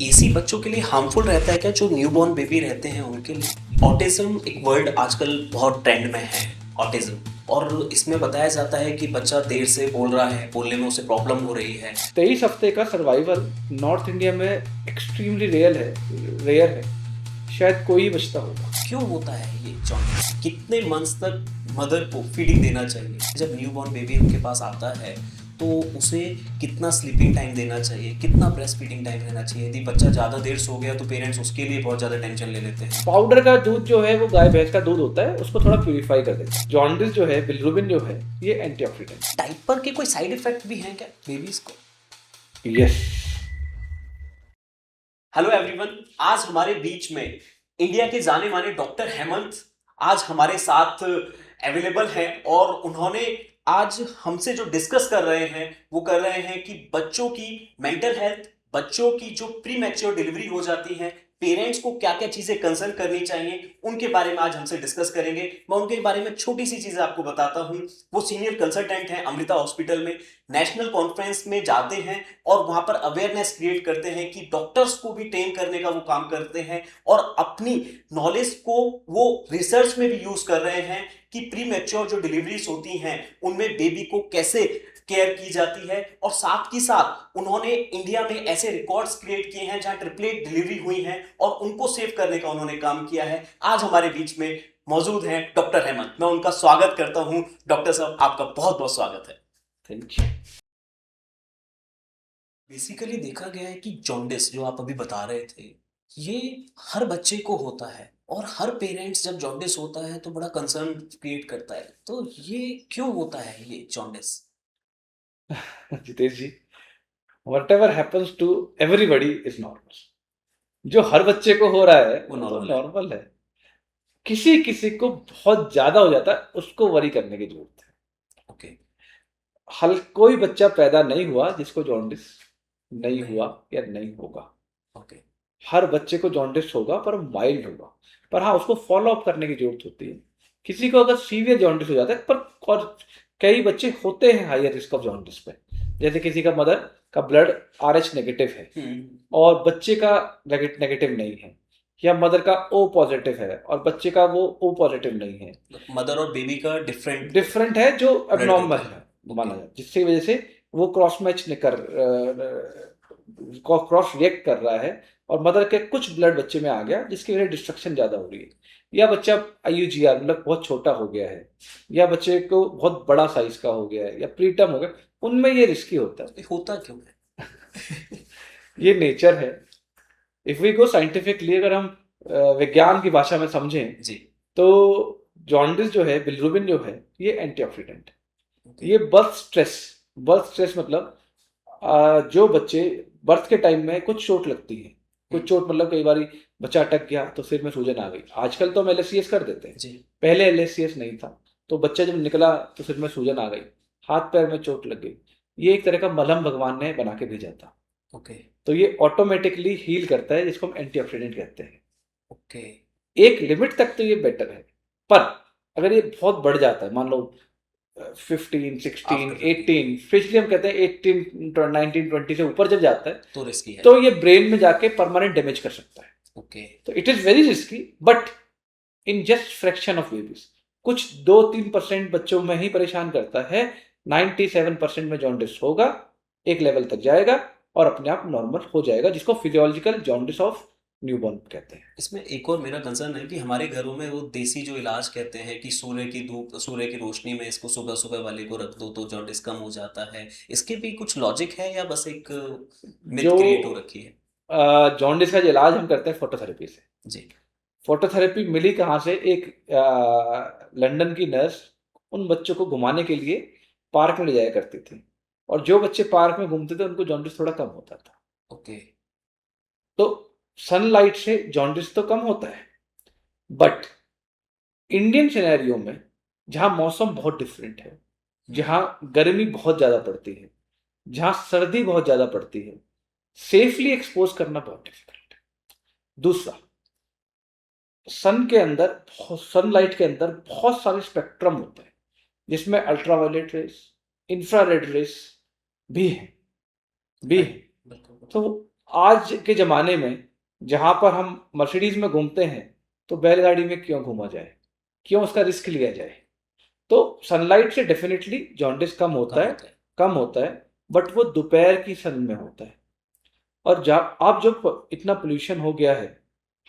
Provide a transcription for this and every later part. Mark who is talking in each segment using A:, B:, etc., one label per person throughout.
A: AC बच्चों के लिए हार्मफुल रहता है क्या, जो न्यूबॉर्न बेबी रहते हैं उनके लिए? ऑटिज्म एक वर्ड आजकल बहुत ट्रेंड में है, ऑटिज्म। और इसमें बताया जाता है कि बच्चा देर से बोल रहा है, बोलने में उसे प्रॉब्लम हो रही है।
B: 23 हफ्ते का सर्वाइवल नॉर्थ इंडिया में एक्सट्रीमली रेयर है। शायद कोई ही बचता होगा।
A: क्यों होता है ये जॉन्डिस? कितने मंथ्स तक मदर को फीडिंग देना चाहिए? जब न्यूबॉर्न बेबी उनके पास आता है तो उसे कितना स्लीपिंग टाइम देना चाहिए, कितना ब्रेस्ट फीडिंग टाइम रहना चाहिए? यदि बच्चा ज़्यादा देर सो गया तो पेरेंट्स उसके लिए बहुत ज़्यादा टेंशन ले लेते हैं।
B: पाउडर का दूध जो है वो गाय भैंस का दूध होता है, उसको थोड़ा प्यूरिफाई कर देता है। जॉन्डिस जो है, बिलिरुबिन जो है, ये एंटीऑक्सीडेंट।
A: डाइपर के कोई साइड इफेक्ट भी हैं क्या बेबीज को?
B: यस।
A: हेलो एवरीवन, आज हमारे बीच में इंडिया के जाने माने डॉक्टर हेमंत आज हमारे साथ अवेलेबल हैं और उन्होंने आज हमसे जो डिस्कस कर रहे हैं वो कर रहे हैं कि बच्चों की मेंटल हेल्थ, बच्चों की जो प्री मैच्योर डिलीवरी हो जाती है, पेरेंट्स को क्या क्या चीजें कंसर्न करनी चाहिए, उनके बारे में आज हमसे डिस्कस करेंगे। मैं उनके बारे में छोटी सी चीजें आपको बताता हूं। वो सीनियर कंसल्टेंट हैं अमृता हॉस्पिटल में, नेशनल कॉन्फ्रेंस में जाते हैं और वहां पर अवेयरनेस क्रिएट करते हैं कि डॉक्टर्स को भी ट्रेन करने का वो काम करते हैं और अपनी नॉलेज को वो रिसर्च में भी यूज कर रहे हैं कि प्री मैच्योर जो डिलीवरीज होती हैं उनमें बेबी को कैसे केयर की जाती है। और साथ ही साथ उन्होंने इंडिया में ऐसे रिकॉर्ड्स क्रिएट किए हैं जहां ट्रिपलेट डिलीवरी हुई है और उनको सेव करने का उन्होंने काम किया है। आज हमारे बीच में मौजूद हैं डॉक्टर हेमंत। मैं उनका स्वागत करता हूं। डॉक्टर साहब, आपका बहुत बहुत स्वागत है।
B: Thank you.
A: बेसिकली देखा गया है कि जॉन्डिस जो आप अभी बता रहे थे, ये हर बच्चे को होता है और हर पेरेंट्स जब जॉन्डिस होता है तो बड़ा कंसर्न क्रिएट करता है। तो ये क्यों होता है ये jaundice?
B: Jitesh ji, whatever happens to everybody is normal. जो हर बच्चे को हो रहा है
A: वो
B: वो तो
A: नॉर्मल है।
B: नॉर्मल है। किसी किसी को बहुत ज्यादा हो जाता है, उसको वरी करने की जरूरत है।
A: ओके।
B: हल कोई बच्चा पैदा नहीं हुआ जिसको जॉन्डिस नहीं
A: नहीं।
B: हुआ या नहीं होगा।
A: ओके।
B: हर बच्चे को जॉन्डिस होगा, पर माइल्ड होगा। पर हाँ, उसको फॉलो अप करने की जरूरत होती है। किसी को अगर सीवियर जॉन्डिस हो जाता है, पर और कई बच्चे होते हैं हायर रिस्क ऑफ जॉन्डिस पे। जैसे किसी का मदर का ब्लड RH नेगेटिव है और बच्चे का नेगेटिव नहीं है, या मदर का O पॉजिटिव है और बच्चे का वो O पॉजिटिव नहीं है।
A: मदर और बेबी का डिफरेंट
B: डिफरेंट है, जो
A: ब्लड ग्रुप
B: एबनॉर्मल
A: है।
B: है
A: ओके।
B: माना जाए, जिसकी वजह से वो क्रॉस मैच कर क्रॉस रिएक्ट कर रहा है और मदर के कुछ ब्लड बच्चे में आ गया, जिसकी वजह से डिस्ट्रक्शन ज़्यादा हो रही है। या बच्चा IUGR मतलब बहुत छोटा हो गया है, या बच्चे को बहुत बड़ा साइज का हो गया है, या प्रीटर्म हो गया, उनमें ये रिस्की होता है।
A: तो होता क्यों है?
B: ये नेचर है। इफ वी गो साइंटिफिकली, अगर हम विज्ञान की भाषा में समझें,
A: जी।
B: तो जॉन्डिस जो है, बिलिरुबिन जो है, ये एंटीऑक्सीडेंट है।
A: ओके।
B: ये बर्थ स्ट्रेस मतलब जो बच्चे बर्थ के टाइम में कुछ चोट लगती है, कुछ चोट मतलब कई बार बच्चा अटक गया तो सिर में सूजन आ गई। आजकल तो हम LSCS कर देते हैं,
A: जी।
B: पहले LSCS नहीं था। तो बच्चा जब निकला तो सिर में सूजन आ गई, हाथ पैर में चोट लग गई। ये एक तरह का मलहम भगवान ने बना के भेजा था।
A: ओके।
B: तो ये ऑटोमेटिकली हील करता है, जिसको हम एंटीऑक्सीडेंट कहते हैं।
A: ओके।
B: एक लिमिट तक तो ये बेटर है, पर अगर ये बहुत बढ़ जाता है, मान लो 15, 16,
A: आफ्टर 15
B: 18, स्पेशली हम कहते हैं 18, 19, 20 से ऊपर जब जाता है,
A: तो रिस्की है।
B: तो ये ब्रेन में जाके परमानेंट डैमेज कर सकता है।
A: ओके।
B: तो it is very risky, but in just fraction of babies, कुछ 2-3% बच्चों में ही परेशान करता है। 97% में जॉन्डिस होगा, एक लेवल तक जाएगा और अपने आप नॉर्मल हो जाएगा, जिसको फिजियोलॉजिकल जॉन्डिस ऑफ न्यूबॉर्न कहते हैं।
A: इसमें एक और मेरा कंसर्न है कि हमारे घरों में वो देसी जो इलाज कहते हैं कि सूर्य की धूप, सूर्य की रोशनी में इसको सुबह सुबह वाले को रख दो तो जॉन्डिस कम हो जाता है। इसके भी कुछ लॉजिक है या बस एक
B: जो
A: मिथ क्रिएट हो रखी है?
B: जॉन्डिस का जो इलाज हम करते हैं फोटोथेरेपी से।
A: जी।
B: फोटोथेरेपी मिली कहाँ से? एक लंदन की नर्स उन बच्चों को घुमाने के लिए पार्क में ले जाया करती थी, और जो बच्चे पार्क में घूमते थे उनको जॉन्डिस थोड़ा कम होता था।
A: ओके।
B: तो सनलाइट से जॉन्डिस तो कम होता है, बट इंडियन सिनेरियो में जहाँ मौसम बहुत डिफरेंट है, जहाँ गर्मी बहुत ज़्यादा पड़ती है, जहाँ सर्दी बहुत ज़्यादा पड़ती है, सेफली एक्सपोज करना बहुत डिफिकल्ट है। दूसरा, सनलाइट के अंदर बहुत सारे स्पेक्ट्रम होते हैं, जिसमें अल्ट्रावायलेट रेस, इंफ्रारेड रेस भी है।
A: बिल्कुल।
B: तो आज के ज़माने में जहाँ पर हम मर्सिडीज़ में घूमते हैं, तो बैलगाड़ी में क्यों घूमा जाए? क्यों उसका रिस्क लिया जाए? तो सनलाइट से डेफ़िनेटली जॉन्डिस कम होता है, बट वो दोपहर की सन में होता है। और जब अब जो इतना पोल्यूशन हो गया है,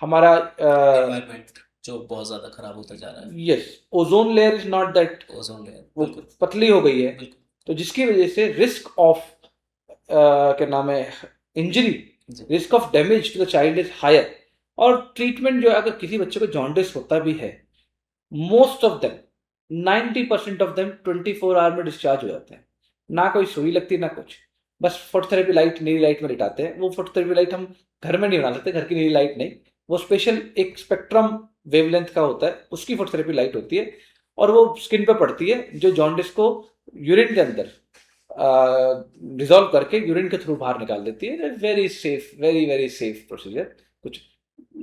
B: हमारा
A: एनवायरनमेंट जो बहुत ज्यादा खराब होता जा रहा है,
B: yes, ozone layer is not that,
A: ozone layer
B: वो
A: बिल्कुल
B: पतली हो गई है,
A: बिल्कुल
B: तो जिसकी वजह से रिस्क ऑफ क्या नाम है, इंजरी,
A: जी
B: risk of damage to the child is higher. और ट्रीटमेंट जो है, अगर किसी बच्चे को जॉन्डिस होता भी है, most of them 90% of them 24 hour में डिस्चार्ज हो जाते हैं। ना कोई सुई लगती ना कुछ, बस फोटोथेरेपी लाइट, नीली लाइट में लिटाते हैं। वो फोटोथेरेपी लाइट हम घर में नहीं बना सकते, घर की नीली लाइट नहीं, वो स्पेशल एक स्पेक्ट्रम वेवलेंथ का होता है, उसकी फोटोथेरेपी लाइट होती है, और वो स्किन पे पड़ती है, जो जॉन्डिस को यूरिन के अंदर डिजोल्व करके यूरिन के थ्रू बाहर निकाल देती है। Very safe, very very safe procedure, कुछ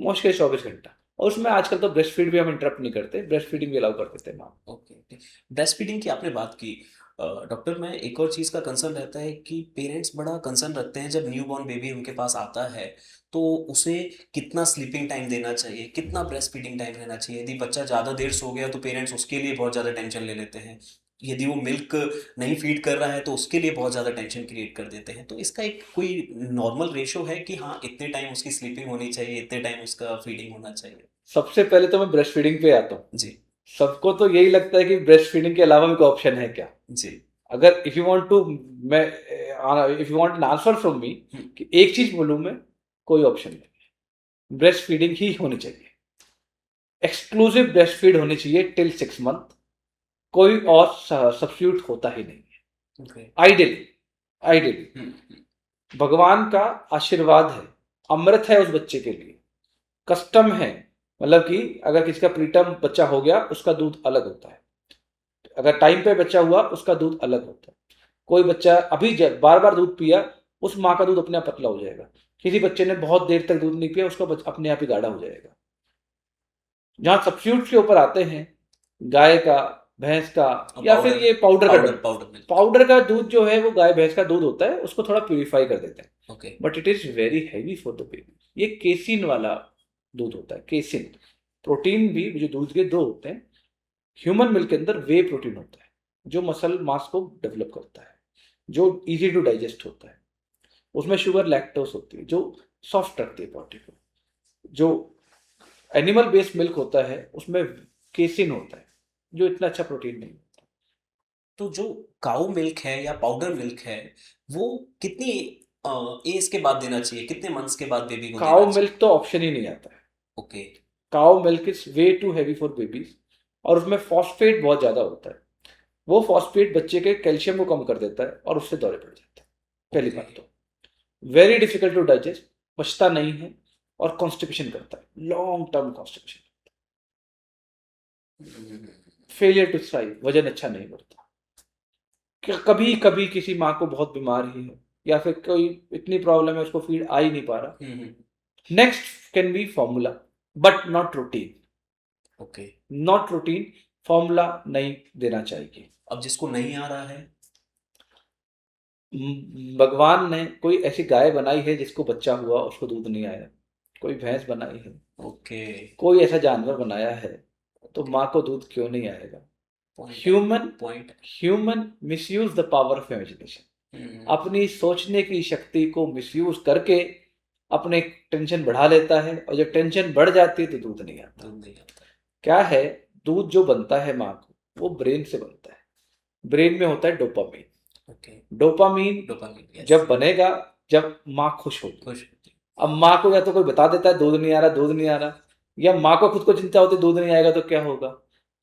B: मुश्किल 24 घंटा। और उसमें आजकल तो ब्रेस्ट फीड भी हम इंटरप्ट नहीं करते, ब्रेस्ट फीडिंग भी अलाउ कर देते हैं माँ।
A: Okay okay. ब्रेस्ट फीडिंग की आपने बात की, डॉक्टर, मैं एक और चीज़ का कंसर्न रहता है कि पेरेंट्स बड़ा कंसर्न रखते हैं जब न्यू बॉर्न बेबी उनके पास आता है, तो उसे कितना स्लीपिंग टाइम देना चाहिए, कितना ब्रेस्ट फीडिंग टाइम रहना चाहिए। यदि बच्चा ज़्यादा देर सो गया तो पेरेंट्स उसके लिए बहुत ज़्यादा टेंशन ले लेते हैं, यदि वो मिल्क नहीं फीड कर रहा है तो उसके लिए बहुत ज़्यादा टेंशन क्रिएट कर देते हैं। तो इसका एक कोई नॉर्मल रेशो है कि हाँ इतने टाइम उसकी स्लीपिंग होनी चाहिए, इतने टाइम उसका फीडिंग होना चाहिए?
B: सबसे पहले तो मैं ब्रेस्ट फीडिंग पे आता हूँ।
A: जी
B: सबको तो यही लगता है कि ब्रेस्ट फीडिंग के अलावा भी कोई ऑप्शन है क्या?
A: जी
B: अगर इफ यू वांट टू, मैं if you want an answer from me, कि एक चीज बोलूं मैं, कोई ऑप्शन नहीं, ब्रेस्ट फीडिंग ही होनी चाहिए। एक्सक्लूसिव ब्रेस्ट फीड होनी चाहिए टिल 6 मंथ, कोई और सब्स्टिट्यूट होता ही नहीं है।
A: ओके
B: आइडियली, आइडियली भगवान का आशीर्वाद है, अमृत है उस बच्चे के लिए, कस्टम है। मतलब कि अगर किसी का प्रीटर्म बच्चा हो गया, उसका दूध अलग होता है, अगर टाइम पे बच्चा हुआ उसका दूध अलग होता है। कोई बच्चा अभी बार बार दूध पिया, उस माँ का दूध अपने आप पतला हो जाएगा। किसी बच्चे ने बहुत देर तक दूध नहीं पिया, उसका अपने आप ही गाढ़ा हो जाएगा। जहाँ सब्स्टिट्यूट के ऊपर आते हैं, गाय का, भैंस का, या फिर ये पाउडर का दूध,
A: पाउडर
B: पाउडर का दूध जो है वो गाय भैंस का दूध होता है, उसको थोड़ा प्यूरिफाई कर देते हैं,
A: okay
B: but it is very heavy for the baby. ये केसिन वाला दूध होता है, केसिन। प्रोटीन भी जो दूध के दो होते हैं, ह्यूमन मिल्क के अंदर वे प्रोटीन होता है, जो मसल मास को डेवलप करता है, जो इजी टू डाइजेस्ट होता है। उसमें शुगर, लैक्टोस होती है, जो सॉफ्ट रखती है बॉडी को। जो एनिमल बेस्ड मिल्क होता है, उसमें केसिन होता है, जो इतना अच्छा प्रोटीन नहीं होता।
A: तो जो काऊ मिल्क है या पाउडर मिल्क है, वो कितनी एज के बाद देना चाहिए, कितने मंथ्स के बाद बेबी को
B: काउ
A: देना चाहिए?
B: मिल्क तो ऑप्शन ही नहीं आता है।
A: Okay
B: cow milk is way too heavy for babies, और उसमें फॉस्फेट बहुत ज़्यादा होता है। वो फॉस्फेट बच्चे के कैल्शियम को कम कर देता है, और उससे दौरे पड़ जाते हैं। पहली
A: ओके
B: बात तो वेरी डिफिकल्ट टू डाइजेस्ट, पचता नहीं है, और कॉन्स्टिपेशन करता है, long term constipation, failure to thrive, वजन अच्छा नहीं बढ़ता। कभी कभी किसी माँ को बहुत बीमारी है, या फिर कोई इतनी प्रॉब्लम है उसको फीड आ ही नहीं पा रहा, next can be formula, but not routine.
A: Okay.
B: Not routine, formula नहीं देना चाहिए।
A: अब जिसको नहीं आ रहा है,
B: भगवान ने कोई ऐसी गाय बनाई है जिसको बच्चा हुआ उसको दूध नहीं आया, कोई भैंस बनाई है,
A: ओके
B: कोई ऐसा जानवर बनाया है, तो माँ को दूध क्यों नहीं आएगा? Human
A: point
B: human misuse the power of imagination, अपनी सोचने की शक्ति को मिसयूज करके अपने टेंशन बढ़ा लेता है, और जब टेंशन बढ़ जाती है तो दूध नहीं आता।
A: दूध नहीं आता।
B: क्या है, दूध जो बनता है माँ को, वो ब्रेन से बनता है। ब्रेन में होता है डोपामीन।
A: ओके
B: डोपामीन
A: डोपामिन
B: जब बनेगा, जब माँ खुश होगी।
A: खुश होती
B: अब माँ को या तो कोई बता देता है दूध नहीं आ रहा, दूध नहीं आ रहा, या माँ को खुद को चिंता होती है दूध नहीं आएगा तो क्या होगा।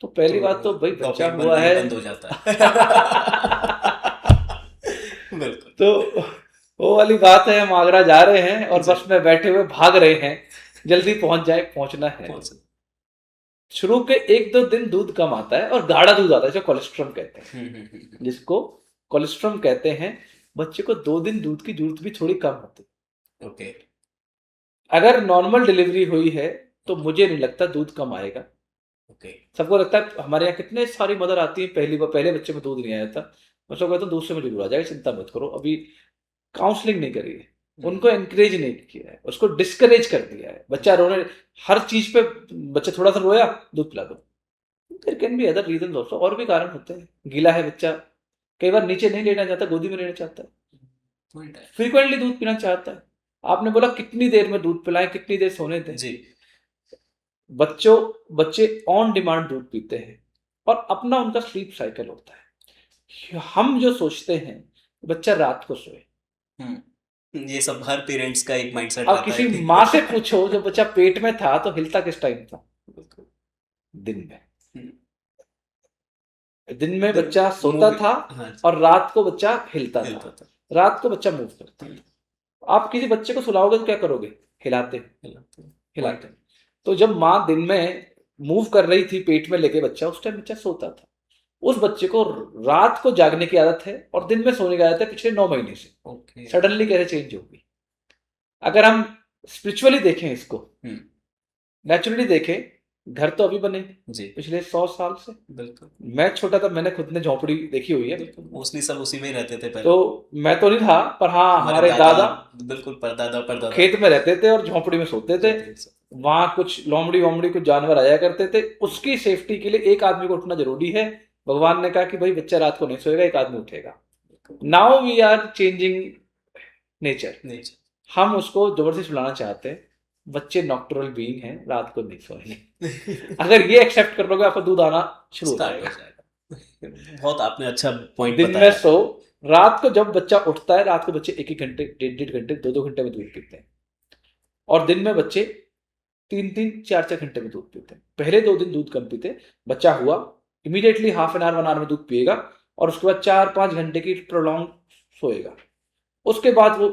B: तो पहली बात तो भाई बच्चा
A: टॉपिक
B: हुआ
A: बनना ही
B: है
A: बंद हो जाता है। बिल्कुल
B: तो वो वाली बात है, हम आगरा जा रहे हैं और
A: जी।
B: बस में बैठे हुए भाग रहे हैं, जल्दी पहुंच जाए, पहुंचना है।
A: पहुंच
B: शुरू के 1-2 दिन दूध कम आता है, और गाढ़ा दूध आता है, जो कोलेस्ट्रॉम कहते हैं, जिसको कोलेस्ट्रॉम कहते हैं। बच्चे को 2 दिन दूध की जरूरत भी थोड़ी कम होती है।
A: ओके
B: अगर नॉर्मल डिलीवरी हुई है तो मुझे नहीं लगता दूध कम आएगा।
A: ओके
B: सबको लगता है, हमारे यहाँ कितने सारी मदर आती है, पहले बच्चे में दूध नहीं आया था, मैं सबको कहता हूँ दूध से में जरूर आ जाएगा, चिंता मत करो, अभी काउंसलिंग नहीं करी है। उनको एनकरेज नहीं किया है, उसको डिस्करेज कर दिया है। बच्चा रोने, हर चीज पे बच्चा थोड़ा सा रोया, दूध पिला दो। There can be other reason also, और भी कारण होते हैं। गीला है बच्चा, कई बार नीचे नहीं लेना चाहता, गोदी में लेना चाहता है,
A: पॉइंट है
B: फ्रीक्वेंटली दूध पीना चाहता है। आपने बोला कितनी देर में दूध पिलाएं, कितनी देर सोने दें।
A: जी।
B: बच्चे ऑन डिमांड दूध पीते हैं और अपना उनका स्लीप साइकिल होता है। हम जो सोचते हैं बच्चा रात को सोए,
A: ये सब हर पेरेंट्स का एक माइंडसेट
B: अब
A: रहता
B: किसी
A: है कि
B: माँ से पूछो जो बच्चा पेट में था तो हिलता किस टाइम था?
A: बिल्कुल।
B: दिन में।
A: हम्म,
B: दिन में
A: दिन
B: बच्चा सोता
A: मूवी,
B: था
A: हाँ जी,
B: और रात को बच्चा हिलता
A: हिलता
B: था।
A: था।
B: रात को बच्चा मूव करता
A: हम्म,
B: था। आप किसी बच्चे को सुलाओगे तो क्या करोगे? हिलाते
A: हिलाते हैं।
B: हिलाते। तो जब माँ दिन में मूव कर रही थी पेट में लेके बच्चा, उस टाइम बच्चा सोता था। उस बच्चे को रात को जागने की आदत है और दिन में सोने की आदत है पिछले 9 महीने से।
A: ओके।
B: सडनली कैसे चेंज होगी? अगर हम स्पिरिचुअली देखें इसको,
A: हम्म,
B: नेचुरली देखें, घर तो अभी बने
A: जी,
B: पिछले 100 साल से।
A: बिल्कुल
B: मैं छोटा था, मैंने खुद ने झोपड़ी देखी हुई है।
A: बिल्कुल, मोस्टली सब उसी में ही रहते थे पहले।
B: तो मैं तो नहीं था, पर हाँ
A: हमारे
B: हमारे दादा
A: बिल्कुल, परदादा परदादा
B: खेत में रहते थे और झोपड़ी में सोते थे। वहां कुछ लोमड़ी वोमड़ी कुछ जानवर आया करते थे, उसकी सेफ्टी के लिए एक आदमी को उठना जरूरी है। भगवान ने कहा कि भाई बच्चा रात को नहीं सोएगा, एक आदमी उठेगा। Now we are changing nature.
A: Nature.
B: हम उसको जबरदस्ती सुलाना चाहते हैं। बच्चे नॉक्टरल बीइंग हैं, रात को नहीं सोएंगे। अगर ये एक्सेप्ट कर लोगे, आपका दूध आना शुरू हो
A: स्टार्ट हो
B: जाएगा।
A: जाएगा। बहुत आपने अच्छा पॉइंट
B: दिन में
A: बताया।
B: सो, रात को जब बच्चा उठता है, रात को बच्चे 1-1 घंटे, 1.5 घंटे, 2-2 घंटे में दूध पीते हैं। और दिन में बच्चे 3-3, 4-4 घंटे में दूध पीते हैं। पहले 2 दिन दूध कम पीते, बच्चा हुआ immediately half an hour 1 hour में दूध पिएगा और उसके बाद 4-5 घंटे की प्रोलॉन्ग सोएगा। उसके बाद वो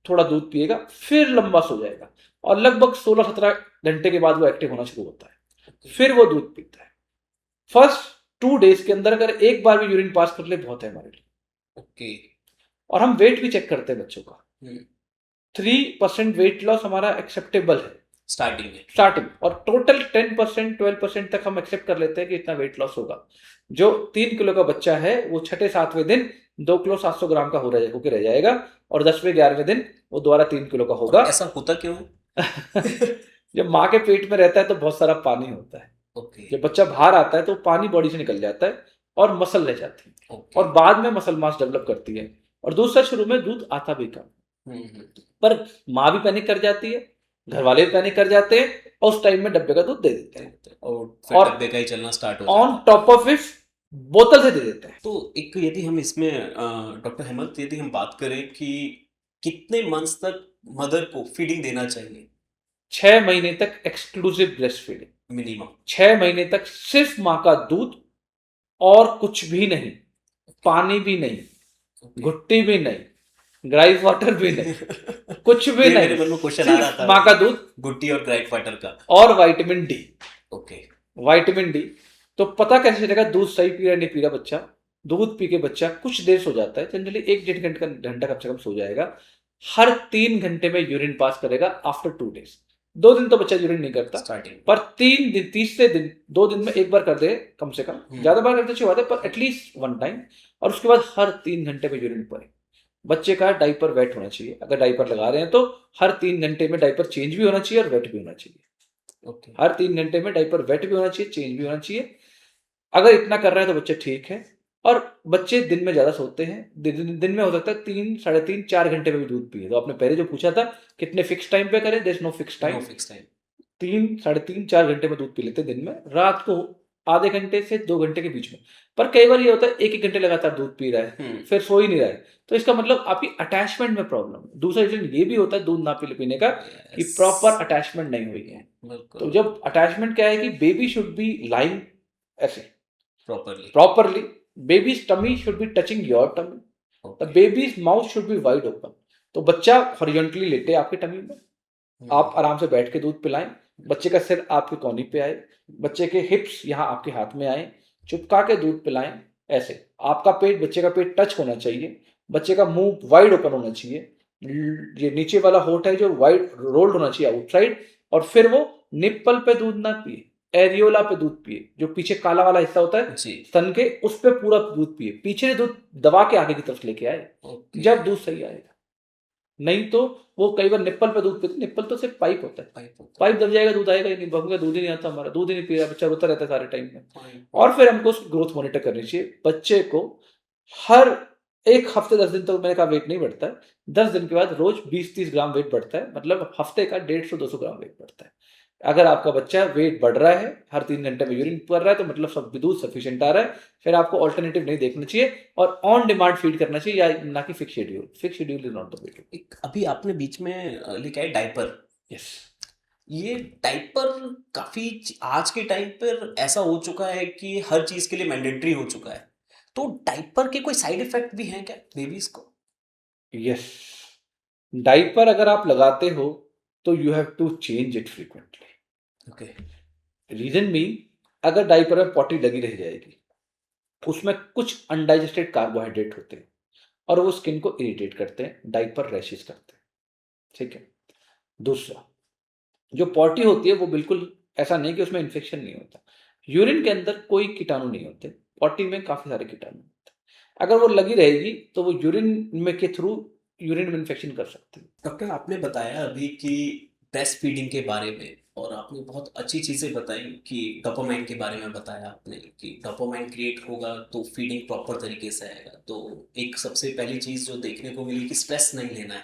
B: थोड़ा दूध पिएगा, फिर लंबा सो जाएगा और लगभग 16-17 घंटे के बाद वो एक्टिव होना शुरू होता है। फिर वो दूध पीता है। फर्स्ट 2 डेज के अंदर अगर एक बार भी यूरिन पास कर ले, बहुत है हमारे लिए।
A: ओके।
B: और हम वेट भी चेक करते हैं बच्चों का। 3% वेट लॉस हमारा एक्सेप्टेबल है स्टार्टिंग, और टोटल 10% 12% तक हम एक्सेप्ट कर लेते हैं कि इतना वेट लॉस होगा। जो 3 किलो का बच्चा है वो 6-7वें दिन 2 किलो 700 ग्राम का होकर रह जाएगा और 10वें 11वें दिन वो दोबारा 3 किलो का होगा।
A: ऐसा होता क्यों है?
B: जब माँ के पेट में रहता है तो बहुत सारा पानी होता है।
A: ओके।
B: जब बच्चा बाहर आता है तो पानी बॉडी से निकल जाता है और मसल रह जाती है
A: ओके।
B: और बाद में मसल मास डेवलप करती है। और दूसरा, शुरू में दूध आता भी कम, पर माँ भी पैनिक कर जाती है, घर वाले भी पैनिक कर जाते हैं और उस टाइम में डब्बे का दूध दे देते हैं
A: और फिर
B: और
A: डब्बे का ही चलना स्टार्ट हो जाता
B: ऑन टॉप ऑफ इट बोतल से दे देते हैं।
A: तो एक यदि हम इसमें डॉक्टर हेमंत, यदि हम बात करें कि कितने मंथ्स तक मदर को फीडिंग देना चाहिए?
B: 6 महीने तक एक्सक्लूसिव ब्रेस्ट फीडिंग।
A: मिनिमम
B: 6 महीने तक सिर्फ माँ का दूध और कुछ भी नहीं, पानी भी नहीं, घुट्टी भी नहीं, ग्राइप वाटर भी नहीं, कुछ भी
A: ये
B: नहीं,
A: मेरे मन में क्वेश्चन आ रहा
B: सिर्फ
A: था,
B: माँ का दूध,
A: गुट्टी और ग्राइप वाटर का
B: और vitamin D.
A: Okay.
B: Vitamin D तो पता कैसे चलेगा दूध सही पी रहा है नहीं पी रहा बच्चा? दूध पी के बच्चा कुछ देर सो जाता है, जनरली 1-1.5 घंटा कम से कम सो जाएगा। हर 3 घंटे में यूरिन पास करेगा आफ्टर 2 डेज। 2 दिन तो बच्चा यूरिन नहीं करता,
A: स्टार्टिंग
B: पर 3 दिन, तीसरे दिन 2 दिन में एक बार कर दे कम से कम, ज्यादा बार करते अच्छी बात है, पर एटलीस्ट 1 टाइम। और उसके बाद हर 3 घंटे में यूरिन पड़े। बच्चे का डाइपर वेट होना चाहिए, अगर डाइपर लगा रहे हैं तो हर 3 घंटे में डाइपर चेंज भी होना चाहिए और वेट भी होना चाहिए।
A: ओके।
B: हर 3 घंटे में डाइपर वेट भी होना चाहिए, चेंज भी होना चाहिए। अगर इतना कर रहे हैं तो बच्चे ठीक है। और बच्चे दिन में ज्यादा सोते हैं, दिन में हो सकता है 3, 3.5, 4 घंटे में भी दूध पिए। तो आपने पहले जो पूछा था कितने फिक्स टाइम पे करें, there is no fix time. 3, 3.5, 4 घंटे में दूध पी लेते हैं दिन में, रात को आधे घंटे से 2 घंटे के बीच में। पर कई बार ये होता है 1-1 घंटे लगातार दूध पी रहा है, फिर सो ही नहीं रहा है, तो इसका मतलब आपकी अटैचमेंट में प्रॉब्लम है। दूसरा रीजन ये भी होता है दूध ना पीने का कि प्रॉपर अटैचमेंट नहीं हुई है। तो जब अटैचमेंट क्या है कि बेबी शुड बी लाइंग ऐसे properly, baby's tummy should be touching your tummy, the baby's mouth should be wide open. तो बच्चा हॉरिजॉन्टली लेटे आपके टमी में, आप आराम से बैठ के दूध पिलाएं, बच्चे का सिर आपके कोहनी पे आए, बच्चे के हिप्स यहाँ आपके हाथ में आए, चुपका के दूध पिलाएं ऐसे। आपका पेट, बच्चे का पेट टच होना चाहिए, बच्चे का मुंह वाइड ओपन होना चाहिए, ये नीचे वाला होठ है जो वाइड रोल्ड होना चाहिए आउटसाइड। और फिर वो निप्पल पे दूध ना पिए, एरियोला पे दूध पिए, जो पीछे काला वाला हिस्सा होता है स्तन के, उस पे पूरा दूध पिए, पीछे दूध दबा के आगे की तरफ लेके आए, जब दूध सही आएगा। नहीं तो वो कई बार निप्पल पे दूध पीते, निप्पल तो सिर्फ पाइप होता है,
A: पाइप होता
B: पाइप दब जाएगा दूध आएगा ही नहीं, बहू का दूध ही नहीं आता, हमारा दूध ही नहीं पी रहा बच्चा, रोता रहता है सारे टाइम में।
A: है।
B: और फिर हमको उसकी ग्रोथ मॉनिटर करनी चाहिए। बच्चे को हर एक हफ्ते 10 दिन तक मैंने कहा वेट नहीं बढ़ता है, 10 दिन के बाद रोज 20-30 ग्राम वेट बढ़ता है, मतलब हफ्ते का 150-200 ग्राम वेट बढ़ता है। अगर आपका बच्चा वेट बढ़ रहा है, हर 3 घंटे में यूरिन कर रहा है, तो मतलब सब दूध सफिशिएंट आ रहा है, फिर आपको ऑल्टरनेटिव नहीं देखना चाहिए और ऑन डिमांड फीड करना चाहिए, या ना कि fix schedule. Fix schedule is not the way to.
A: एक अभी आपने बीच में लेके आए डायपर।
B: यस।
A: ये डायपर काफी आज के टाइम पर ऐसा हो चुका है कि हर चीज के लिए मैंडेटरी हो चुका है। तो डायपर के कोई साइड इफेक्ट भी हैं क्या बेबीज को?
B: यस। डायपर अगर आप लगाते हो तो you have to change it frequently.
A: Okay.
B: Reason mean, अगर डायपर में पॉटी लगी रह जाएगी, उसमें कुछ अनडाइजेस्टेड कार्बोहाइड्रेट होते हैं और वो स्किन को इरिटेट करते हैं, डायपर रैशेस करते हैं। ठीक है। दूसरा, जो पॉटी होती है वो बिल्कुल ऐसा नहीं कि उसमें इन्फेक्शन नहीं होता, यूरिन के अंदर कोई कीटाणु नहीं होते, पॉटी में काफी सारे कीटाणु होते हैं। अगर वो लगी रहेगी तो वो यूरिन में के थ्रू यूरिन में इन्फेक्शन कर सकती है।
A: डॉक्टर, आपने बताया अभी कि ब्रेस्ट फीडिंग के बारे में, और आपने बहुत अच्छी चीज़ें बताई कि डोपामाइन के बारे में बताया आपने कि डोपामाइन क्रिएट होगा तो फीडिंग प्रॉपर तरीके से आएगा। तो एक सबसे पहली चीज़ जो देखने को मिली कि स्ट्रेस नहीं लेना है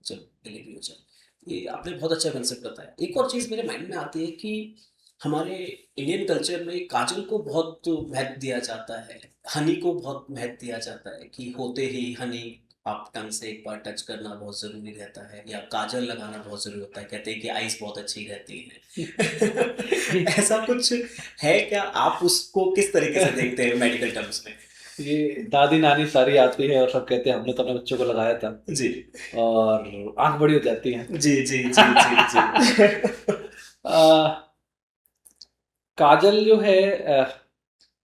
A: जब डिलीवरी हो जाए। ये आपने बहुत अच्छा कंसेप्ट बताया। एक और चीज़ मेरे माइंड में आती है कि हमारे इंडियन कल्चर में काजल को बहुत महत्व दिया जाता है, हनी को बहुत महत्व दिया जाता है कि होते ही हनी आप टंग से एक बार टच करना बहुत ज़रूरी रहता है, या काजल लगाना बहुत ज़रूरी होता है। कहते हैं कि आइस बहुत अच्छी रहती है। ऐसा कुछ है क्या? आप उसको किस तरीके से देखते हैं मेडिकल टर्म्स में?
B: ये दादी नानी सारी आती है और सब कहते हैं हमने तो अपने बच्चों को लगाया था
A: जी
B: और आंख बड़ी हो जाती है।
A: जी जी जी जी जी।
B: काजल जो है